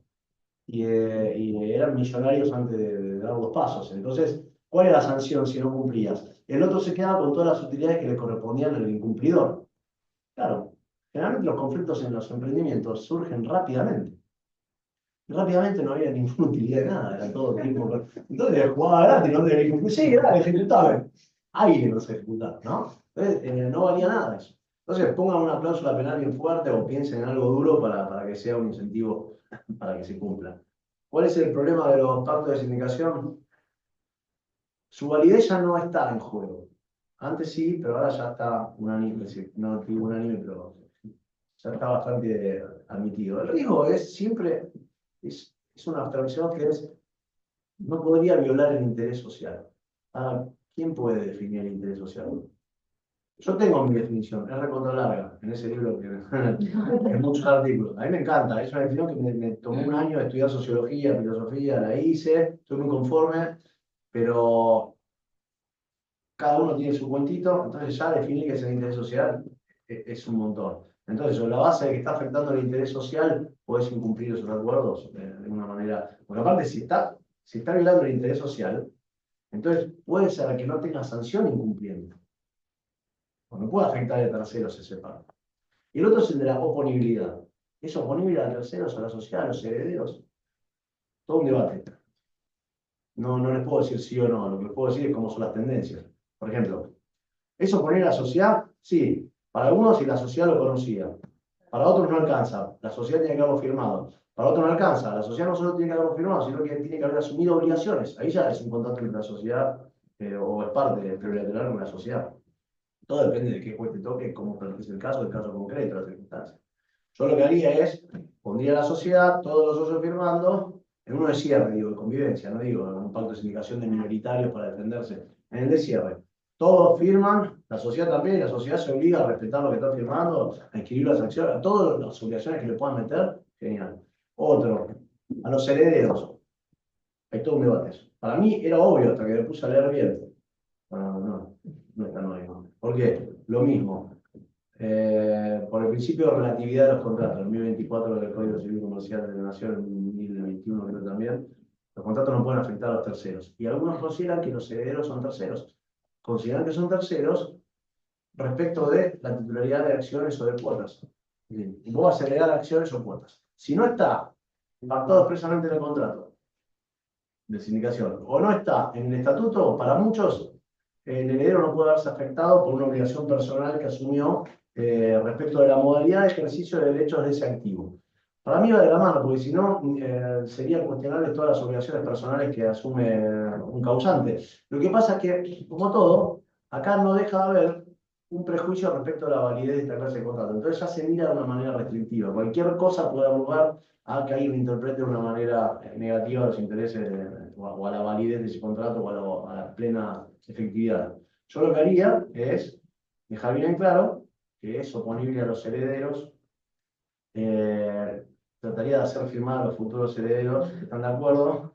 y eran millonarios antes de dar los pasos. Entonces, ¿cuál era la sanción si no cumplías? El otro se quedaba con todas las utilidades que le correspondían al incumplidor. Claro, generalmente los conflictos en los emprendimientos surgen rápidamente. Y rápidamente no había ninguna utilidad de nada, era todo tipo. Entonces jugaba gratis, no tenía que cumplir. Sí, era ejecutable. Aire no se ejecutaba, ¿no? Entonces, no valía nada eso. Entonces, pongan una cláusula penal bien fuerte o piensen en algo duro para que sea un incentivo para que se cumpla. ¿Cuál es el problema de los pactos de sindicación? Su validez ya no está en juego. Antes sí, pero ahora ya está unánime, no digo unánime, pero ya está bastante admitido. El riesgo es siempre, es una abstracción que es, no podría violar el interés social. ¿Quién puede definir el interés social? Yo tengo mi definición, es recontra larga, en ese libro que en muchos artículos. A mí me encanta, es una definición que me tomó un año de estudiar sociología, filosofía, la hice, estoy muy conforme, pero cada uno tiene su cuentito, entonces ya definir qué es el interés social es un montón. Entonces, sobre la base de que está afectando el interés social, puedes incumplir esos acuerdos de alguna manera. Porque aparte, si está violando el interés social, entonces puede ser que no tenga sanción incumpliendo. O no puede afectar a terceros ese pacto. Y el otro es el de la oponibilidad. ¿Es oponible a terceros, a la sociedad, a los herederos? Todo un debate. No les puedo decir sí o no, lo que les puedo decir es cómo son las tendencias. Por ejemplo, ¿es oponible a la sociedad? Sí. Para algunos, si la sociedad lo conocía. Para otros no alcanza. La sociedad tiene que haberlo firmado. Para otros no alcanza. La sociedad no solo tiene que haberlo firmado, sino que tiene que haber asumido obligaciones. Ahí ya es un contrato entre la sociedad o es parte del plurilateral con la sociedad. Todo depende de qué juez te toque, cómo es el caso concreto, las circunstancias. Yo lo que haría es, pondría a la sociedad, todos los socios firmando, en uno de cierre, digo, de convivencia, no digo, en un pacto de sindicación de minoritarios para defenderse. En el de cierre, todos firman, la sociedad también, la sociedad se obliga a respetar lo que está firmando, a inscribir las acciones, a todas las obligaciones que le puedan meter, genial. Otro, a los herederos. Hay todo un debate. Para mí era obvio hasta que me puse a leer bien. Bueno, no es tan obvio. ¿Por qué? Lo mismo. Por el principio de relatividad de los contratos, el 1024 del Código Civil Comercial de la Nación, en 1021 creo también, los contratos no pueden afectar a los terceros. Y algunos consideran que los herederos son terceros. Consideran que son terceros respecto de la titularidad de acciones o de cuotas. Bien. Y vos vas a heredar acciones o cuotas. Si no está pactado expresamente en el contrato de sindicación o no está en el estatuto, para muchos el heredero no puede verse afectado por una obligación personal que asumió respecto de la modalidad de ejercicio de derechos de ese activo. Para mí va de la mano, porque si no serían cuestionables todas las obligaciones personales que asume un causante. Lo que pasa es que, como todo, acá no deja de haber un prejuicio respecto a la validez de esta clase de contrato. Entonces ya se mira de una manera restrictiva. Cualquier cosa puede dar lugar a que alguien interprete de una manera negativa los intereses o a la validez de ese contrato o a la plena efectividad. Yo lo que haría es dejar bien en claro que es oponible a los herederos. Trataría de hacer firmar a los futuros herederos que están de acuerdo.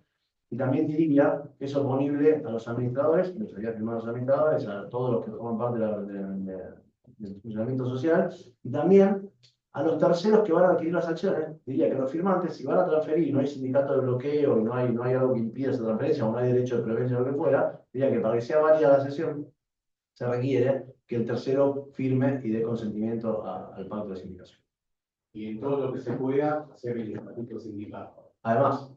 Y también diría que es oponible a los administradores, les haría firmar a los administradores, a todos los que forman parte del funcionamiento social, y también a los terceros que van a adquirir las acciones. Diría que los firmantes, si van a transferir y no hay sindicato de bloqueo y no hay algo que impida esa transferencia o no hay derecho de preferencia o lo que fuera, diría que para que sea válida la sesión se requiere que el tercero firme y dé consentimiento al pacto de sindicación. Y en todo lo que se pueda hacer el estatuto sindical. Además,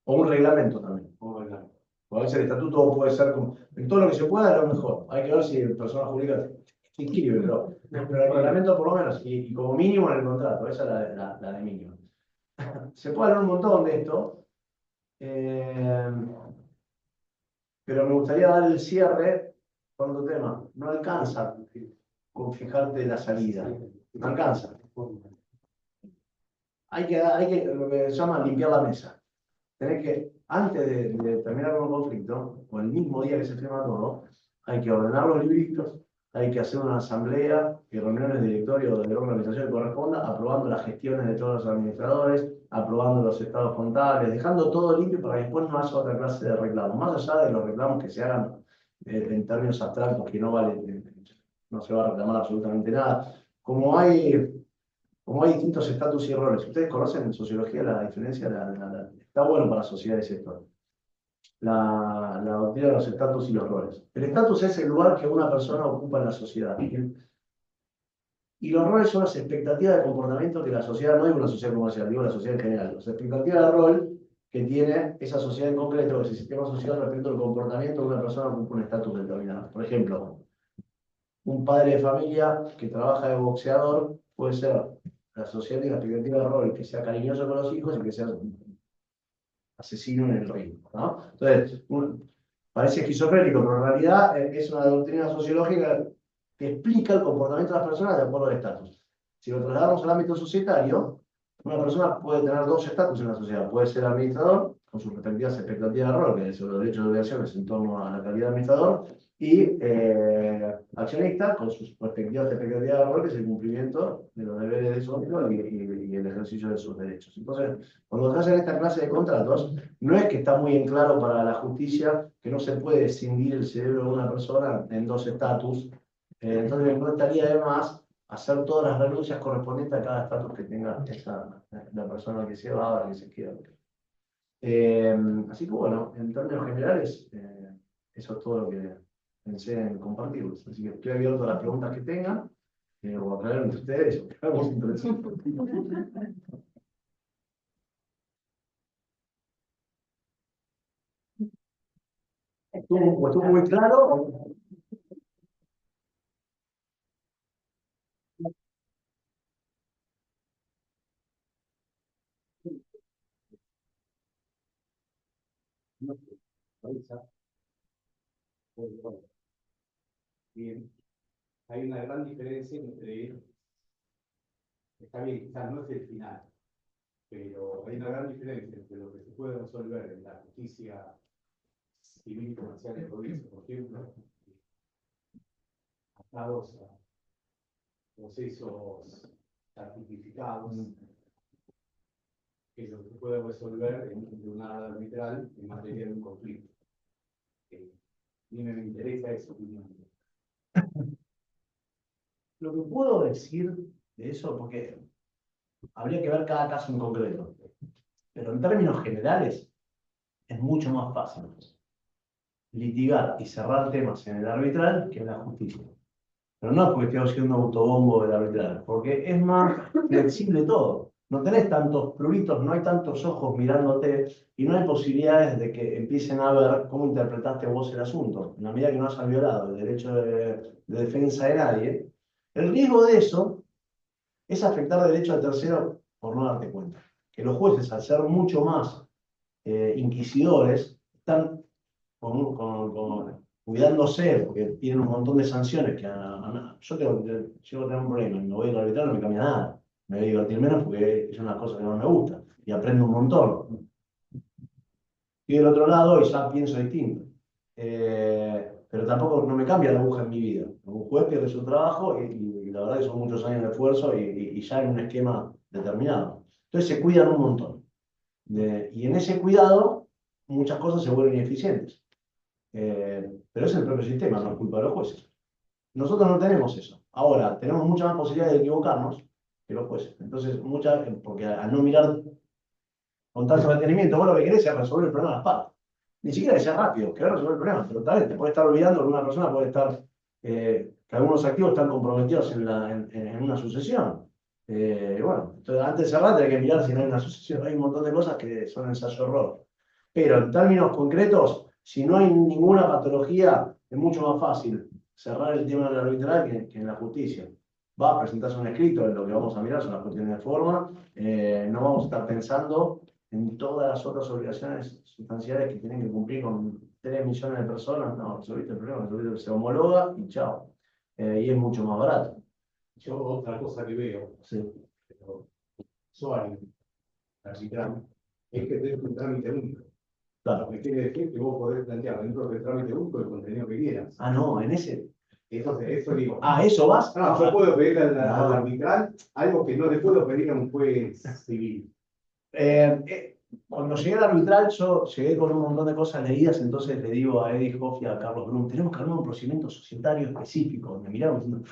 o un reglamento también. O a veces el estatuto puede ser como, en todo lo que se pueda es lo mejor. Hay que ver si personas jurídicas se inscribe, pero el reglamento por lo menos, y como mínimo en el contrato, esa es la de mínimo. Se puede hablar un montón de esto, pero me gustaría dar el cierre con otro tema. No alcanza con fijarte la salida. No alcanza. Hay que lo que se llama limpiar la mesa. Tenés que, antes de terminar con un conflicto, o el mismo día que se firma todo, hay que ordenar los libritos, hay que hacer una asamblea y reuniones de directorio de la organización que corresponda, aprobando las gestiones de todos los administradores, aprobando los estados contables, dejando todo limpio para que después no haya otra clase de reclamos. Más allá de los reclamos que se hagan en términos abstractos, que no vale, no se va a reclamar absolutamente nada. Como hay distintos estatus y roles. Ustedes conocen en sociología la diferencia, está bueno para sociedades esto. La doctrina de los estatus y los roles. El estatus es el lugar que una persona ocupa en la sociedad. Y los roles son las expectativas de comportamiento que la sociedad, no digo una sociedad comercial, digo la sociedad en general, las expectativas de rol que tiene esa sociedad en concreto, ese sistema social respecto al comportamiento de una persona que ocupa un estatus determinado. Por ejemplo, un padre de familia que trabaja de boxeador puede ser la sociedad y la expectativa de rol, que sea cariñoso con los hijos y que sea asesino en el ring, ¿no? Entonces, parece esquizofrénico, pero en realidad es una doctrina sociológica que explica el comportamiento de las personas de acuerdo al estatus. Si lo trasladamos al ámbito societario, una persona puede tener dos estatus en la sociedad. Puede ser administrador, con sus respectivas expectativas de rol, que es los derechos y obligaciones en torno a la calidad de administrador, y accionista, con sus respectivas expectativas de rol, que es el cumplimiento de los deberes de su rol y el ejercicio de sus derechos. Entonces, cuando se hacen esta clase de contratos, no es que está muy en claro para la justicia que no se puede escindir el cerebro de una persona en dos estatus. Entonces, no estaría de más hacer todas las renuncias correspondientes a cada estatus que tenga la persona que se va, que se queda. Así que bueno, en términos generales, eso es todo lo que pensé en compartirles. Así que estoy abierto a las preguntas que tengan, o a traer entre ustedes, o que algo interesante. ¿Estuvo muy claro? Bien. Hay una gran diferencia entre, está bien, quizás no es el final, pero hay una gran diferencia entre lo que se puede resolver en la justicia civil y comercial de provincia, por ejemplo, atados a procesos certificados, que lo que se puede resolver en un tribunal arbitral en materia de un conflicto. A mí me interesa esa opinión. Lo que puedo decir de eso, porque habría que ver cada caso en concreto, pero en términos generales es mucho más fácil litigar y cerrar temas en el arbitral que en la justicia. Pero no es porque esté haciendo autobombo del arbitral, porque es más flexible todo. No tenés tantos pruritos, no hay tantos ojos mirándote y no hay posibilidades de que empiecen a ver cómo interpretaste vos el asunto. En la medida que no hayas violado el derecho de defensa de nadie, el riesgo de eso es afectar derecho de tercero por no darte cuenta. Que los jueces, al ser mucho más inquisidores, están cuidándose, porque tienen un montón de sanciones que yo llego a tener un problema, y me voy a arbitrar, no me cambia nada. Me voy a divertir menos porque es una cosa que no me gusta y aprendo un montón. Y del otro lado, y ya pienso distinto. Pero tampoco no me cambia la aguja en mi vida. Un juez pierde su trabajo y la verdad que son muchos años de esfuerzo y ya en un esquema determinado. Entonces se cuidan un montón. Y en ese cuidado, muchas cosas se vuelven ineficientes. Pero es el propio sistema, no es culpa de los jueces. Nosotros no tenemos eso. Ahora, tenemos mucha más posibilidad de equivocarnos que los jueces. Entonces, porque al no mirar con tanto detenimiento, vos lo que querés es resolver el problema de las partes. Ni siquiera que sea rápido, querés resolver el problema, pero tal vez te puede estar olvidando que una persona puede estar, que algunos activos están comprometidos en una sucesión. Bueno, entonces antes de cerrar tenés que mirar si no hay una sucesión. Hay un montón de cosas que son ensayo-error. Pero en términos concretos, si no hay ninguna patología, es mucho más fácil cerrar el tema del arbitral que en la justicia. Va a presentarse un escrito, lo que vamos a mirar son las cuestiones de forma, no vamos a estar pensando en todas las otras obligaciones sustanciales que tienen que cumplir con 3 millones de personas. No, resolviste el problema, se homologa y chao. Y es mucho más barato. Yo otra cosa que veo, Sí. pero usuario, arbitral, es que tenés un trámite único. Claro. Lo que quiere decir que vos podés plantear dentro del trámite único el contenido que quieras. Ah, no, en ese. Entonces, eso digo. Ah, ¿eso vas? No, yo puedo pedirle al No. arbitral algo que no le puedo pedir a un juez civil. Cuando llegué al arbitral, yo llegué con un montón de cosas leídas, entonces le digo a Eddie Hoff y a Carlos Brum, tenemos que armar un procedimiento societario específico. Me miraron diciendo,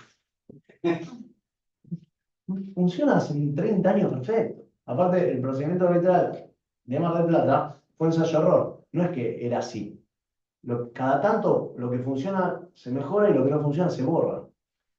funciona hace 30 años perfecto. Aparte, el procedimiento arbitral de Mar del Plata fue ensayo-error. No es que era así. Cada tanto lo que funciona se mejora y lo que no funciona se borra.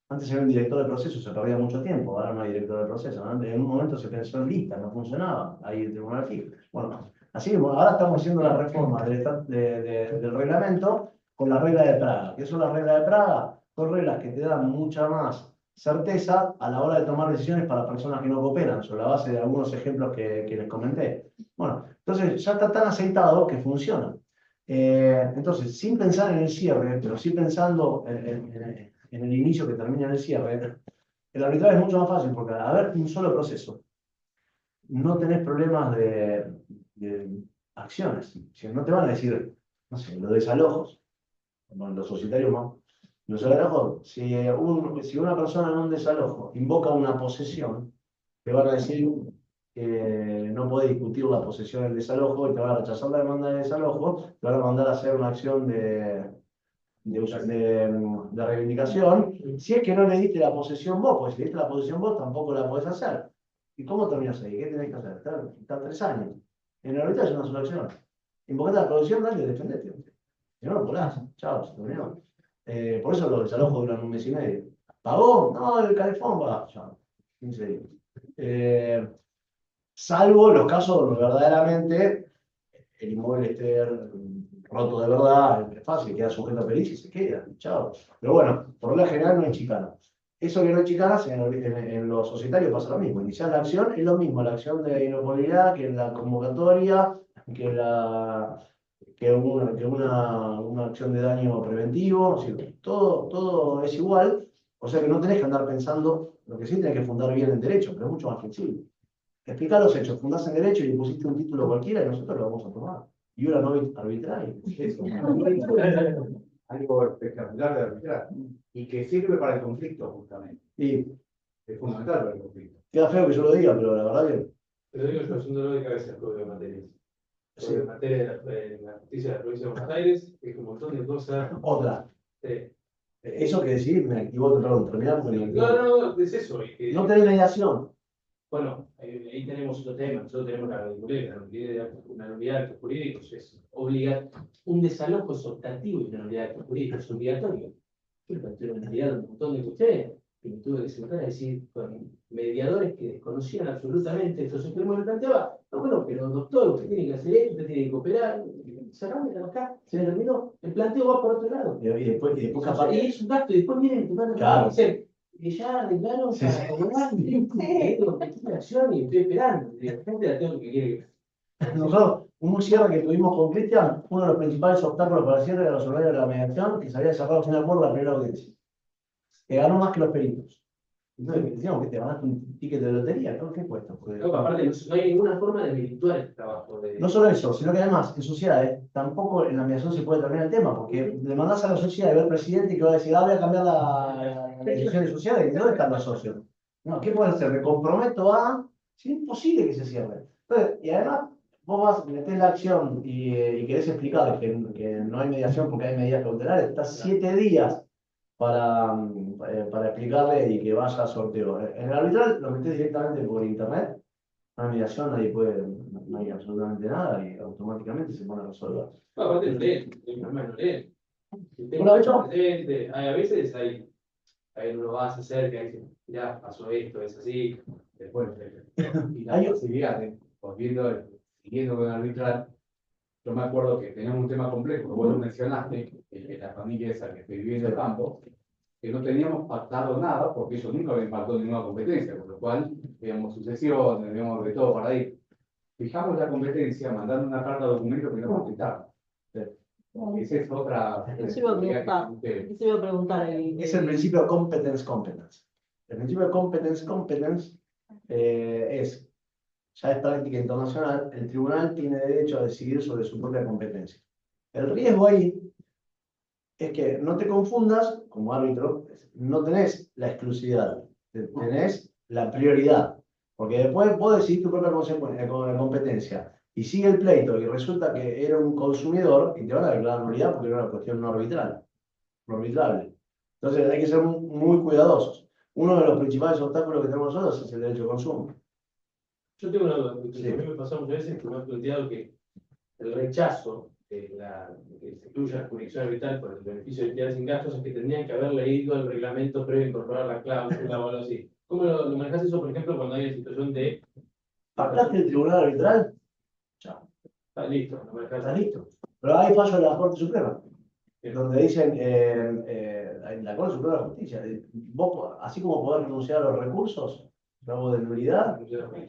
Antes era un director de proceso, se perdía mucho tiempo, ahora no hay director de proceso. Antes, en un momento se pensó en lista, no funcionaba, ahí el tribunal fijo. Bueno, así que ahora estamos haciendo la reforma del reglamento con la regla de Praga. ¿Qué son las reglas de Praga? Son reglas que te dan mucha más certeza a la hora de tomar decisiones para personas que no cooperan, sobre la base de algunos ejemplos que les comenté. Bueno, entonces ya está tan aceitado que funciona. Entonces, sin pensar en el cierre, pero sí pensando en el inicio que termina en el cierre, el arbitraje es mucho más fácil porque al haber un solo proceso, no tenés problemas de acciones. Si no te van a decir, no sé, los desalojos, bueno, los societarios más. Los desalojos, si una persona en un desalojo invoca una posesión, te van a decir que no puede discutir la posesión del desalojo y te van a rechazar la demanda de desalojo, te van a mandar a hacer una acción de reivindicación, si es que no le diste la posesión vos, pues si le diste la posesión vos tampoco la podés hacer. ¿Y cómo terminas ahí? ¿Qué tenés que hacer? Estar 3 años. En la realidad es una sola acción. Invocate la posesión, dale y defendete. Si no, lo volás. Chao, se terminó. Por eso los desalojos duran 1 mes y medio. ¿Pagó? No, el calefón va. Chao. 15 días. Salvo los casos donde verdaderamente el inmueble esté roto de verdad, es fácil, queda sujeto a pericia y se queda, chao. Pero bueno, por regla general no hay chicana. Eso que no hay chicanas, en los societarios pasa lo mismo. Iniciar la acción es lo mismo, la acción de inopolidad, que la convocatoria, que una acción de daño preventivo, es decir, todo es igual, o sea que no tenés que andar pensando, lo que sí tenés que fundar bien en derecho, pero es mucho más flexible. Explicar los hechos, fundás en derecho y le pusiste un título cualquiera y nosotros lo vamos a tomar. Y ahora no arbitral. Algo espectacular de arbitrar. Y que sirve para el conflicto, justamente. Y Es fundamental para el conflicto. queda feo que yo lo diga, pero la verdad que. Pero digo yo, es un dolor de cabeza el código de materias. El Sí. código de materias de la justicia de la provincia de Buenos Aires, es un montón de cosas. Otra. Sí. Eso que decir me activó, perdón, terminar porque No, es eso. Es que, no tenés mediación. bueno, ahí tenemos otro tema. Nosotros tenemos la nulidad de actos jurídicos. Un desalojo es optativo y una nulidad de actos jurídicos es obligatorio. Yo planteé una realidad de un montón de cuestiones que me tuve que sentar a decir con mediadores que desconocían absolutamente esto. Entonces, me lo planteaba, no, bueno, pero doctor, usted tiene que hacer esto, usted tiene que cooperar. Cerrame la acá, se me terminó. El planteo va por otro lado. Y después Y es un gasto, y después vienen y te van Claro. a decir, y ya arreglaron Sí, para acomodar, y tengo que ir a acción y estoy esperando. Y de repente la tengo que quiere. Nosotros, un cierre que tuvimos con Cristian, uno de los principales obstáculos para el cierre de los horarios de la mediación, que se había cerrado sin acuerdo la primera audiencia, que ganó más que los peritos. Entonces decíamos que te ganaste un ticket de lotería, ¿no? ¿Qué cuesta? Porque No, aparte, no hay ninguna forma de virtuar el trabajo. no solo eso, sino que además en sociedades tampoco en la mediación se puede terminar el tema, porque le mandás a la sociedad y ve al presidente que va a decir, voy a cambiar las decisiones sociales, ¿y dónde están los socios? No, ¿qué puede hacer? Me comprometo a... Es imposible que se cierre. Entonces, y además, vos vas, metés la acción y querés explicarles que no hay mediación porque hay medidas cautelares, estás 7 días para explicarle y que vaya a sorteo. En el arbitral lo metés directamente por internet, no hay mediación, nadie puede, no hay absolutamente nada y automáticamente se pone a resolver. No, aparte no leen, no leen. Bueno, de hecho- A veces hay uno va a hacer que dice, ya pasó esto, es así. Después, y la posibilidad de, siguiendo con el arbitral, yo me acuerdo que teníamos un tema complejo, que vos lo mencionaste, que la familia esa que vivía en el campo, que no teníamos pactado nada, porque ellos nunca habían pactado ninguna competencia, con lo cual, teníamos sucesión, teníamos de todo para ir. Fijamos la competencia mandando una carta de documento que no contestaron. Esa es otra. Eso iba a preguntar. Eso iba a preguntar. Es el principio de competence-competence. El principio de competence-competence es, ya es práctica internacional, el tribunal tiene derecho a decidir sobre su propia competencia. El riesgo ahí es que no te confundas, como árbitro, no tenés la exclusividad, tenés la prioridad. Porque después vos decidís tu propia competencia y sigue el pleito y resulta que era un consumidor y te van a declarar nulidad porque era una cuestión no arbitral, no arbitrable. Entonces hay que ser muy cuidadosos. Uno de los principales obstáculos que tenemos nosotros es el derecho de consumo. Yo tengo una duda, porque Sí. a mí me pasó muchas veces que me han planteado que el rechazo de que se incluya la jurisdicción arbitral por el beneficio de entidades sin gastos es que tendrían que haber leído el reglamento previo a incorporar la cláusula o algo así. ¿Cómo lo manejas eso, por ejemplo, cuando hay una situación de... ¿Pactaste el tribunal arbitral? Chao. Está listo, lo manejas Está listo. Pero hay fallos de la Corte Suprema, donde dicen, en la Corte Suprema de Justicia, vos, así como podés renunciar a los recursos, luego de nulidad,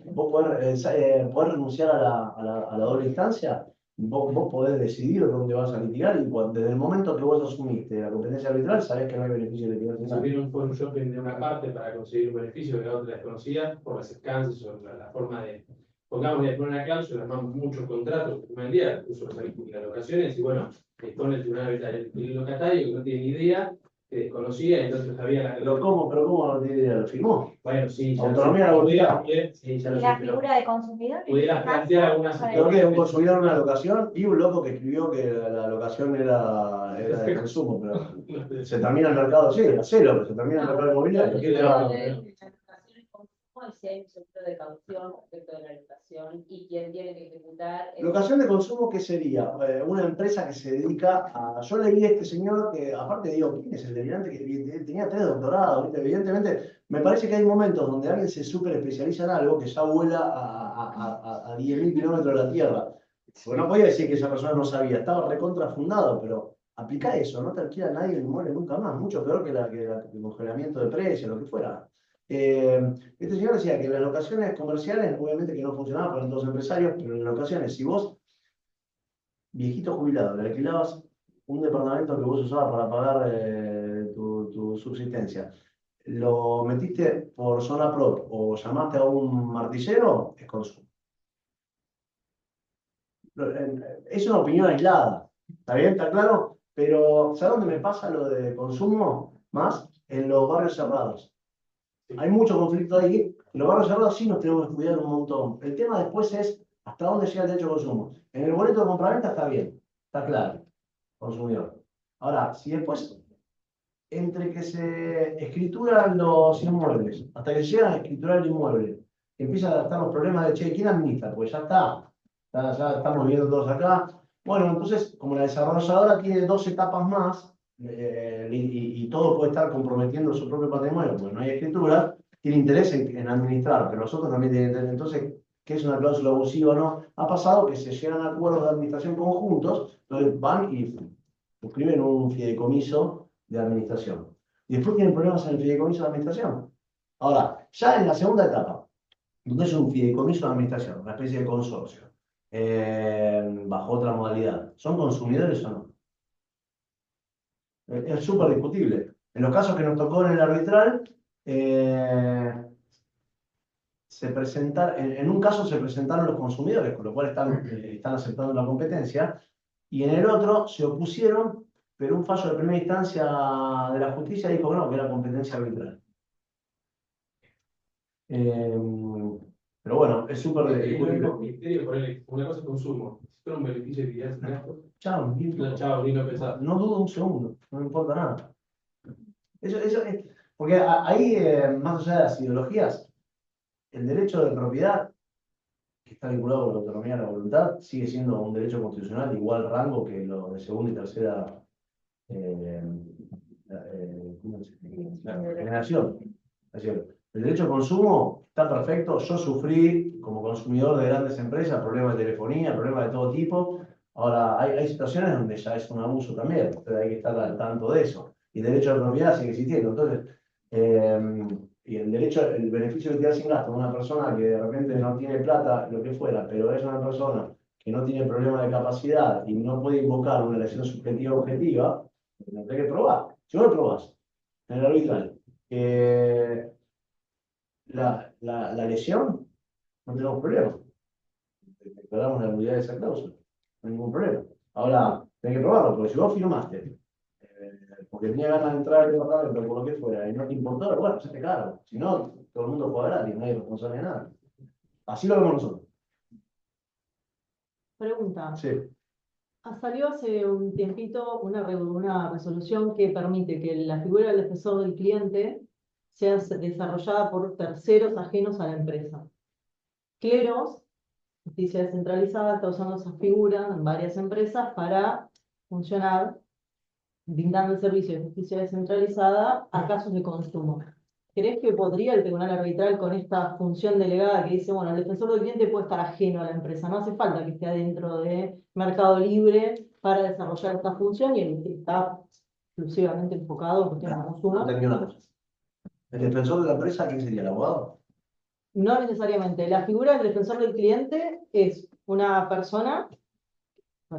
vos podés renunciar a la doble instancia, vos podés decidir dónde vas a litigar y desde el momento que vos asumiste la competencia arbitral, sabés que no hay beneficio de litigación. Si bien fue un shopping de una parte para conseguir un beneficio que la otra desconocía, por las escancias o la forma de... Pongamos de poner una cláusula, armamos muchos contratos que el día, incluso las locaciones, y bueno, con el tribunal arbitral, el locatario que no tiene ni idea, que desconocía, entonces había la... Pero ¿cómo no tiene idea? ¿Lo firmó? Bueno, sí, ya Autonomía lo sé, laboral. sí, ya ¿Y lo sé, la pero figura de consumidor? pudieras plantear algunas Creo que un consumidor en una locación y un loco que escribió que la locación era de consumo, pero se termina el mercado, sí, hacelo, pero se termina el mercado inmobiliario. ¿Qué te va a- Si hay un sector de caución respecto de la locación y quién tiene que ejecutar. Locación de consumo, ¿qué sería? Una empresa que se dedica a... Yo leí a este señor que, aparte digo, ¿quién es el delirante? Que tenía 3 doctorados, ¿viste? Evidentemente, me parece que hay momentos donde alguien se súper especializa en algo que ya vuela a 10.000 kilómetros de la Tierra. Porque no podía decir que esa persona no sabía, estaba recontrafundado, pero aplica eso, no te alquila a nadie el inmueble nunca más, mucho peor que el congelamiento de precios, lo que fuera. Este señor decía que en las locaciones comerciales, obviamente que no funcionaba para todos los empresarios, pero en las locaciones, si vos, viejito jubilado, le alquilabas un departamento que vos usabas para pagar tu subsistencia, lo metiste por zona PROT o llamaste a un martillero, es consumo. Es una opinión aislada, ¿está bien? ¿Está claro? Pero ¿sabes dónde me pasa lo de consumo? Más en los barrios cerrados. Hay mucho conflicto ahí. En los barrios cerrados sí nos tenemos que cuidar un montón. El tema después es hasta dónde llega el derecho de consumo. En el boleto de compraventa está bien, está claro, consumidor. Ahora, si después, entre que se escrituran los inmuebles, hasta que llegan a escriturar el inmueble, empiezan a estar los problemas de, che, ¿quién administra? Pues ya ya estamos viendo todos acá. Bueno, entonces, como la desarrolladora tiene 2 etapas más, y todo puede estar comprometiendo su propio patrimonio, porque no hay escritura, tiene interés en administrar, pero nosotros también tienen interés. Entonces, ¿qué es una cláusula abusiva o no? Ha pasado que se llegan a acuerdos de administración conjuntos, entonces van y suscriben un fideicomiso de administración. Y después tienen problemas en el fideicomiso de administración. Ahora, ya en la segunda etapa, donde es un fideicomiso de administración, una especie de consorcio, bajo otra modalidad, ¿son consumidores o no? Es súper discutible. En los casos que nos tocó en el arbitral, en un caso se presentaron los consumidores, con lo cual están aceptando la competencia, y en el otro se opusieron, pero un fallo de primera instancia de la justicia dijo que no, que era competencia arbitral. Pero bueno, es súper discutible. Una cosa es consumo, si fuera un beneficio de utilidad sin gasto, Chao, chao, ni lo pensar. no dudo un segundo, no me importa nada. Porque ahí, más allá de las ideologías, el derecho de propiedad, que está vinculado con la autonomía de la voluntad, sigue siendo un derecho constitucional de igual rango que lo de segunda y tercera generación. Es decir, el derecho al consumo está perfecto. Yo sufrí como consumidor de grandes empresas problemas de telefonía, problemas de todo tipo. Ahora, hay situaciones donde ya es un abuso también, entonces hay que estar al tanto de eso. Y el derecho de propiedad sigue existiendo. Entonces, y el beneficio de utilidad sin gasto de una persona que de repente no tiene plata, lo que fuera, pero es una persona que no tiene problema de capacidad y no puede invocar una elección subjetiva objetiva, tendré que probar. Si vos lo probás en el arbitral, la lesión, no tenemos problema. Declaramos la nulidad de esa cláusula, no hay ningún problema. Ahora, tenés que probarlo, porque si vos firmaste, porque tenía ganas de entrar al departamento por lo que fuera, y no te importó, bueno, se te cargo. Si no, todo el mundo juega gratis, no hay responsable de nada. Así lo vemos nosotros. Pregunta. Sí. Salió hace un tiempito una resolución que permite que la figura del defensor del cliente sea desarrollada por terceros ajenos a la empresa. Cleros, justicia descentralizada, está usando esa figura en varias empresas para funcionar brindando el servicio de justicia descentralizada a casos de consumo. ¿Crees que podría el tribunal arbitral con esta función delegada que dice, bueno, el defensor del cliente puede estar ajeno a la empresa, no hace falta que esté adentro de Mercado Libre para desarrollar esta función y el que está exclusivamente enfocado en cuestiones de consumo? Entendí una cosa. ¿El defensor de la empresa quién sería? ¿El abogado? No necesariamente. La figura del defensor del cliente es una persona o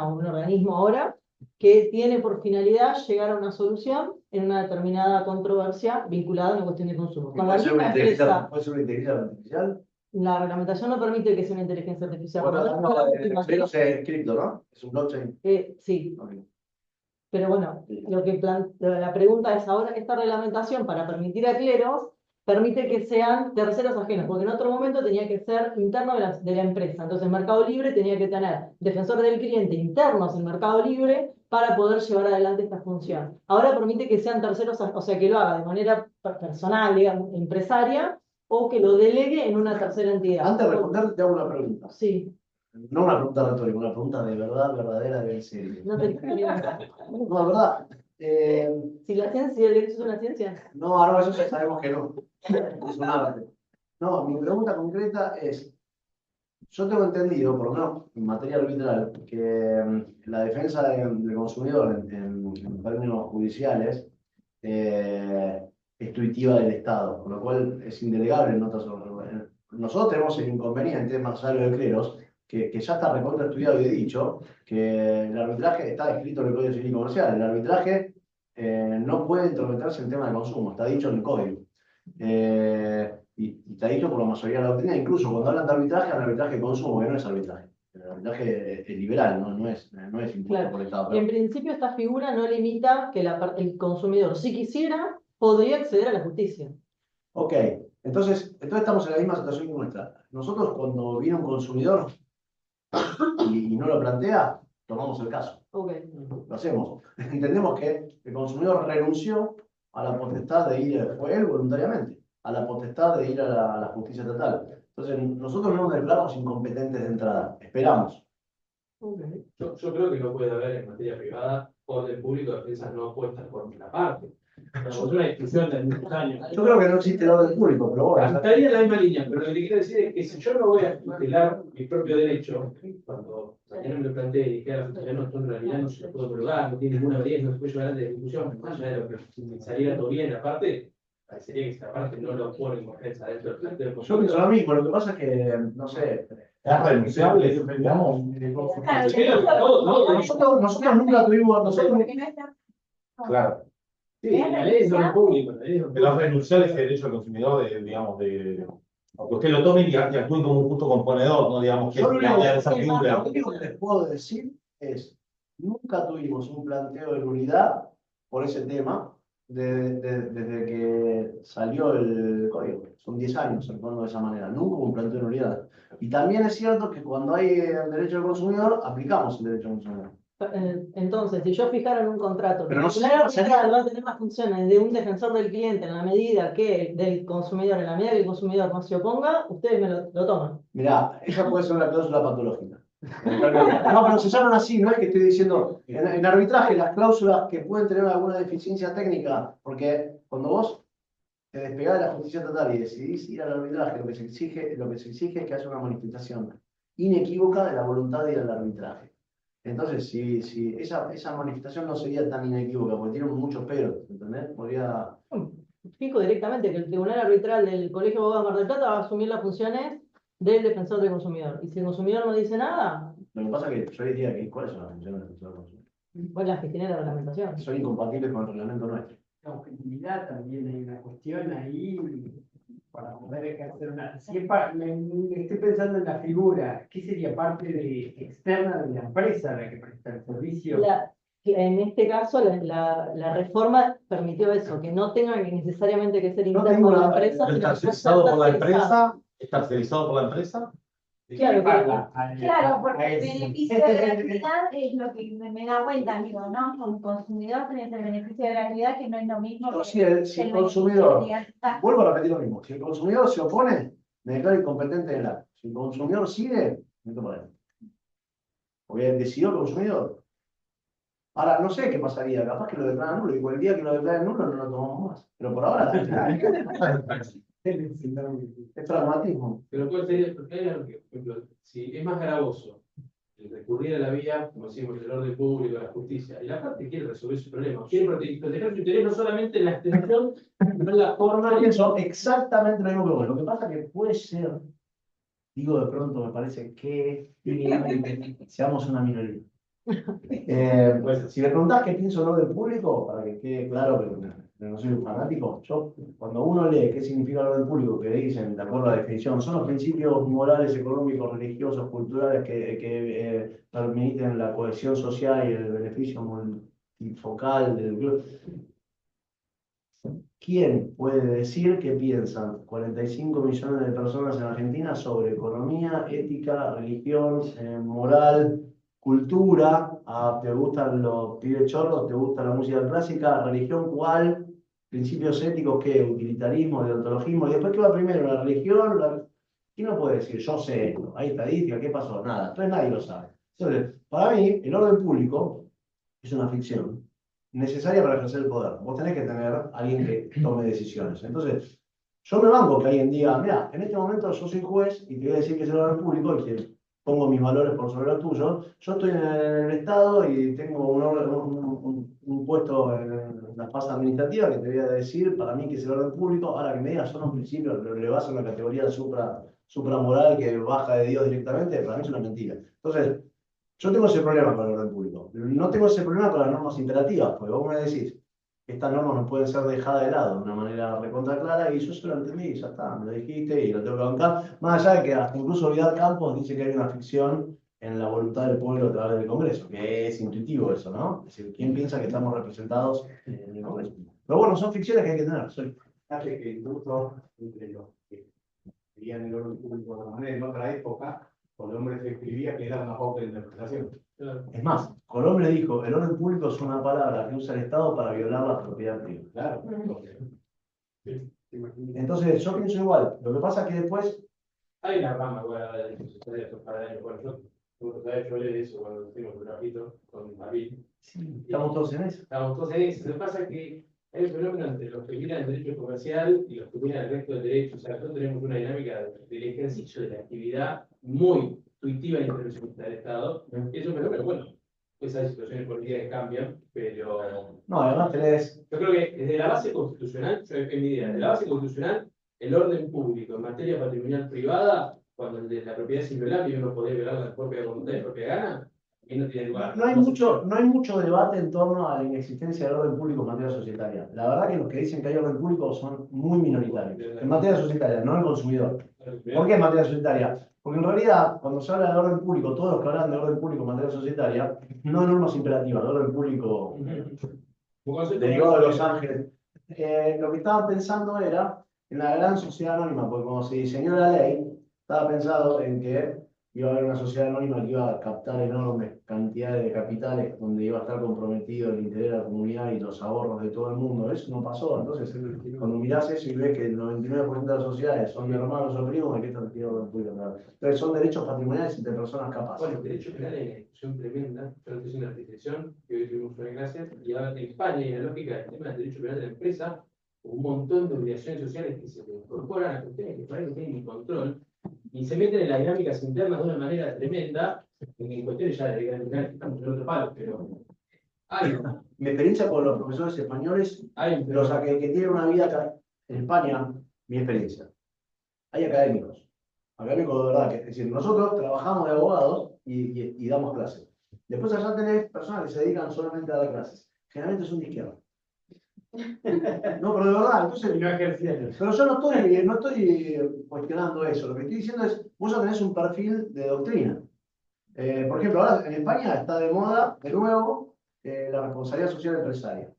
un organismo ahora, que tiene por finalidad llegar a una solución en una determinada controversia vinculada a una cuestión de consumo. Con la ¿Puede ser misma empresa, ¿puede ser una inteligencia artificial? la reglamentación no permite que sea una inteligencia artificial. Bueno, Por lo no, tanto, pero es cripto, ¿no? Es un blockchain. sí, Ok. pero bueno, la pregunta es ahora, esta reglamentación para permitir a cleros permite que sean terceros ajenos, porque en otro momento tenía que ser interno de la empresa. Entonces, Mercado Libre tenía que tener defensores del cliente internos en Mercado Libre para poder llevar adelante esta función. Ahora permite que sean terceros, o sea, que lo haga de manera personal, digamos, empresaria, o que lo delegue en una tercera entidad. Antes de responder, te hago una pregunta. Sí. No una pregunta retórica, una pregunta de verdad, verdadera, de en serio. No te No, de verdad. Si la ciencia, si el derecho es una ciencia. No, eso ya sabemos que no. Es un arte. No, mi pregunta concreta es, yo tengo entendido, por lo menos en materia arbitral, que la defensa del consumidor en términos judiciales es tuitiva del Estado, con lo cual es indelegable en otras organizaciones. Nosotros tenemos el inconveniente, más allá de Cleros, que ya está recontra estudiado y he dicho que el arbitraje está escrito en el Código Civil y Comercial. El arbitraje no puede intrometerse en tema de consumo, está dicho en el código. Y está dicho por la mayoría de la doctrina, incluso cuando hablan de arbitraje de consumo, que no es arbitraje. El arbitraje es liberal, no es impuesto Claro. por el Estado. En principio, esta figura no limita que el consumidor, si quisiera, podría acceder a la justicia. Ok, entonces estamos en la misma situación que nuestra. Nosotros cuando viene un consumidor y no lo plantea, tomamos el caso. Okay. Lo hacemos. Entendemos que el consumidor renunció a la potestad de ir, fue él voluntariamente, a la potestad de ir a la justicia estatal. Entonces, nosotros no nos declaramos incompetentes de entrada, esperamos. Yo creo que no puede haber en materia privada orden público de defensas no opuestas por una parte. Es una discusión de muchos años. Yo creo que no existe el orden público, pero bueno. Estaría en la misma línea, pero lo que quiero decir es que si yo no voy a tutelar mi propio derecho, cuando mañana me planteé y dije a la justicia, no, esto en realidad no se lo puedo prorrogar, no tiene ninguna validez, no se puede llevar adelante de discusión, más allá de lo que saliera todo bien, aparte, parecería que esta parte no lo pone en defensa dentro del planteo. Yo pienso lo mismo, lo que pasa es que, no sé, Es renunciable, digamos. nosotros nunca tuvimos, Porque no está. Claro. Sí, la ley es orden público, la ley es orden Pero público. renunciar ese derecho al consumidor, digamos, de que usted lo tome y actúe como un justo componedor, no digamos que Yo lo único esa figura. lo único que les puedo decir es, nunca tuvimos un planteo de nulidad por ese tema desde que salió el código. Son 10 años actuando de esa manera, nunca hubo un planteo de nulidad. Y también es cierto que cuando hay el derecho del consumidor, aplicamos el derecho al consumidor. Entonces, si yo fijara en un contrato que Pero no el sé, tribunal o sea, arbitral va a tener más funciones de un defensor del cliente en la medida que del consumidor, en la medida que el consumidor no se oponga, ustedes me lo toman. Mirá, esa puede ser una cláusula patológica. No, pero se llaman así, no es que estoy diciendo, en arbitraje las cláusulas que pueden tener alguna deficiencia técnica, porque cuando vos te despegás de la justicia estatal y decidís ir al arbitraje, lo que se exige es que haya una manifestación inequívoca de la voluntad de ir al arbitraje. Entonces, si esa manifestación no sería tan inequívoca, porque tiene muchos peros, ¿entendés? Podría... Fijo directamente que el tribunal arbitral del Colegio de Abogados de Mar del Plata va a asumir las funciones del defensor del consumidor. Y si el consumidor no dice nada, Lo que pasa es que yo diría que ¿cuáles son las funciones del defensor del consumidor? pues las que tiene la reglamentación. Son incompatibles con el reglamento nuestro. La objetividad también hay una cuestión ahí para poder ejercer una. Estoy pensando en la figura, ¿qué sería parte externa de la empresa la que presta el servicio? En este caso, la reforma permitió eso, que no tenga necesariamente que ser interno de la empresa, ¿Es sino que pueda ser tercerizado por la tercerizado. empresa? ¿Es tercerizado por la empresa? Claro, Claro, porque el beneficio de gratuidad es lo que me da vuelta, digo, ¿no? Como consumidor tenés el beneficio de gratuidad que no es lo mismo Pero que si el beneficio de consumidor, libertad. vuelvo a repetir lo mismo, si el consumidor se opone, me declaro incompetente en el acto. Si el consumidor sigue, me tomo la porque decidió el consumidor. Ahora, no sé qué pasaría, capaz que lo declaran nulo, y el día que lo declaren nulo no lo tomamos más. Pero por ahora, es pragmatismo. Pero puede ser, porque hay algo que, por ejemplo, si es más gravoso el recurrir a la vía, como decimos, del orden público, la justicia, y la parte quiere resolver su problema, quiere proteger su interés no solamente en la extensión, sino en la forma. Yo pienso exactamente lo mismo que vos. Lo que pasa es que puede ser, digo de pronto, me parece que seamos una minoría. Si me preguntás qué pienso no del público, para que quede claro que no soy un fanático, yo cuando uno lee qué significa el orden público, que dicen, de acuerdo a la definición, son los principios morales, económicos, religiosos, culturales que permiten la cohesión social y el beneficio multifocal del grupo. ¿Quién puede decir qué piensan 45 millones de personas en Argentina sobre economía, ética, religión, moral, cultura? ¿Te gustan los pibes chorros? ¿Te gusta la música clásica? ¿Religión cuál? ¿Principios éticos qué? ¿Utilitarismo, deontologismo? ¿Y después qué va primero? ¿La religión? ¿Quién no puede decir? Yo sé esto. Hay estadística, ¿qué pasó? Nada. Entonces nadie lo sabe. Entonces, para mí, el orden público es una ficción necesaria para ejercer el poder. Vos tenés que tener a alguien que tome decisiones. Entonces, yo me banco que alguien diga, mira, en este momento yo soy juez y te voy a decir que es el orden público y que pongo mis valores por sobre los tuyos. Yo estoy en el Estado y tengo un puesto en la fase administrativa que te voy a decir para mí que es el orden público. Ahora que me digas, son los principios, le vas a una categoría de supramoral que baja de Dios directamente, para mí es una mentira. Entonces, yo tengo ese problema con el orden público. No tengo ese problema con las normas imperativas, porque vos me decís, estas normas no pueden ser dejadas de lado de una manera recontra clara, y yo se lo entendí, y ya está, me lo dijiste y lo tengo que bancar. Más allá de que hasta incluso Vidal Campos dice que hay una ficción en la voluntad del pueblo a través del Congreso, que es intuitivo eso, ¿no? Es decir, ¿quién piensa que estamos representados en el Congreso? Pero bueno, son ficciones que hay que tener. Hace que incluso entre los que querían el orden público de otra manera en otra época, Colombre se escribía que era una pauta de interpretación. Es más, Colombre dijo, el orden público es una palabra que usa el Estado para violar la propiedad privada. Claro. Entonces, yo pienso igual. Lo que pasa es que después... Hay una rama igual de la discusión de estos paralelos. Bueno, yo Bueno, ¿sabes? Yo hablé de eso cuando hicimos el grafito con David. Sí, estamos todos en eso. Estamos todos en eso. Lo que pasa es que hay un fenómeno entre los que miran el derecho comercial y los que miran el resto del derecho. O sea, nosotros tenemos una dinámica del ejercicio de la actividad muy intuitiva e intervencionista del Estado. Y es un fenómeno, bueno, esas situaciones políticas que cambian, pero No, además tenés. yo creo que desde la base constitucional, yo es mi idea, desde la base constitucional, el orden público en materia patrimonial privada, cuando el de la propiedad es inviolable y uno podría violar la propia voluntad y propia gana, y no tiene lugar. No hay mucho debate en torno a la inexistencia del orden público en materia societaria. La verdad que los que dicen que hay orden público son muy minoritarios. En materia societaria, no en consumidor. ¿Por qué en materia societaria? Porque en realidad, cuando se habla de orden público, todos los que hablan de orden público en materia societaria, no hay normas imperativas, de orden público derivado de Los Ángeles. Lo que estaban pensando era en la gran sociedad anónima, porque cuando se diseñó la ley, estaba pensado en que iba a haber una sociedad anónima que iba a captar enormes cantidades de capitales, donde iba a estar comprometido el interés de la comunidad y los ahorros de todo el mundo. Eso no pasó. Entonces, cuando mirás eso y ves que el 99% de las sociedades son de hermanos o primos, ¿de qué está retirado el público? Entonces, son derechos patrimoniales entre personas capaces. Bueno, el derecho penal es una discusión tremenda. Yo no estoy haciendo una articulación, que hoy tuvimos una clase, y ahora en España, y en la lógica del tema del derecho penal de la empresa, un montón de obligaciones sociales que se le incorporan a cuestiones que por ahí no tienen ni control, y se meten en las dinámicas internas de una manera tremenda, en cuestiones ya de dinámica, estamos en otro palo, pero hay, Mi experiencia con los profesores españoles, hay los que tienen una vida acá en España, mi experiencia. Hay académicos de verdad, es decir, nosotros trabajamos de abogados y damos clases. Después allá tenés personas que se dedican solamente a dar clases. Generalmente son de izquierda. No, pero de verdad, entonces. Y no ejercieron. Pero yo no estoy cuestionando eso. Lo que estoy diciendo es, vos ya tenés un perfil de doctrina. Por ejemplo, ahora en España está de moda, de nuevo, la responsabilidad social empresaria.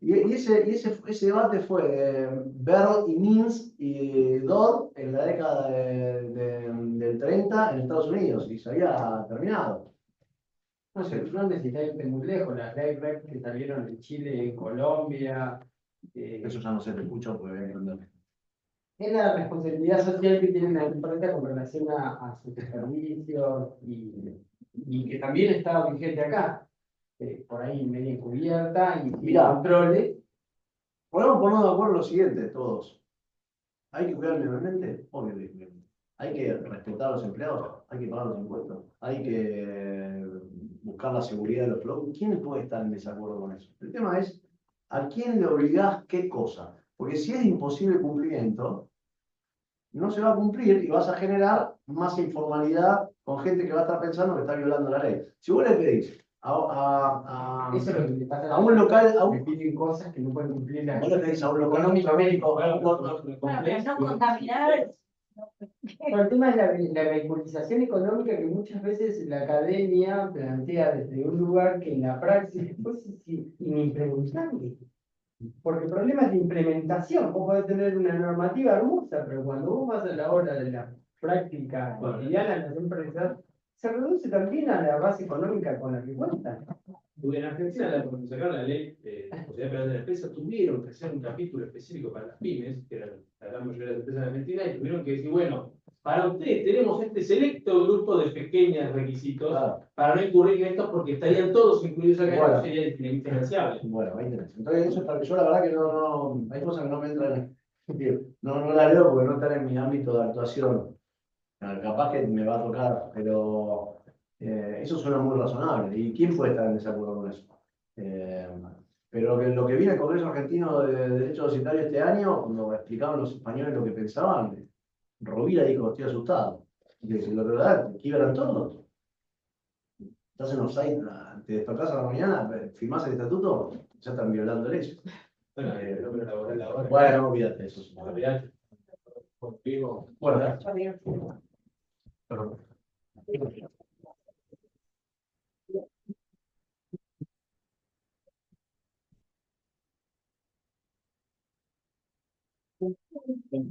Y ese debate fue de Bell y Means y Dodd en la década del 30 en Estados Unidos y se había terminado. No sé, no necesitáis irte muy lejos. Las leyes REC que salieron en Chile, en Colombia. Eso ya no se te escucha porque voy a entender. Es la responsabilidad social que tiene la empresa con relación a sus servicios y que también está vigente acá. Por ahí medio encubierta y Mirá. controles. Podemos ponernos de acuerdo en lo siguiente, todos. ¿Hay que cuidar el medio ambiente? Obvio que hay que cuidar. Hay que respetar a los empleados, hay que pagar los impuestos, hay que buscar la seguridad de los productos. ¿Quién puede estar en desacuerdo con eso? El tema es, ¿a quién le obligás qué cosa? Porque si es imposible cumplimiento, no se va a cumplir y vas a generar más informalidad con gente que va a estar pensando que está violando la ley. Si vos le pedís Eso es lo que le pasa a un local, que piden cosas que no pueden cumplir vos le pedís a un local económicamente. Bueno, pero no contaminar. Bueno, el tema es la vehiculización económica que muchas veces la academia plantea desde un lugar que en la praxis después es inimplementable. Porque el problema es de implementación. Vos podés tener una normativa hermosa, pero cuando vos vas a la hora de la práctica cotidiana en las empresas, se reduce también a la base económica con la que cuentan. En Argentina, cuando sacaron la ley de responsabilidad penal de la empresa, tuvieron que hacer un capítulo específico para las pymes, que eran la gran mayoría de las empresas de Argentina, y tuvieron que decir, bueno, para ustedes tenemos este selecto grupo de pequeños requisitos para no incurrir en esto porque estarían todos incluidos acá y no sería diferenciable. Bueno, ahí tenés. Entonces, eso es para que yo la verdad que hay cosas que no me entran, no las leo porque no están en mi ámbito de actuación. Capaz que me va a tocar, pero eso suena muy razonable. ¿Y quién puede estar en desacuerdo con eso? Pero lo que viene el Congreso Argentino de Derecho Societario este año, cuando explicaban los españoles lo que pensaban, Rovira dijo, estoy asustado. Y dice, lo verdad, quiebran todos. Estás en offside, te despertás a la mañana, firmás el estatuto, ya están violando el hecho. Bueno, olvídate de eso. Bueno, perdón.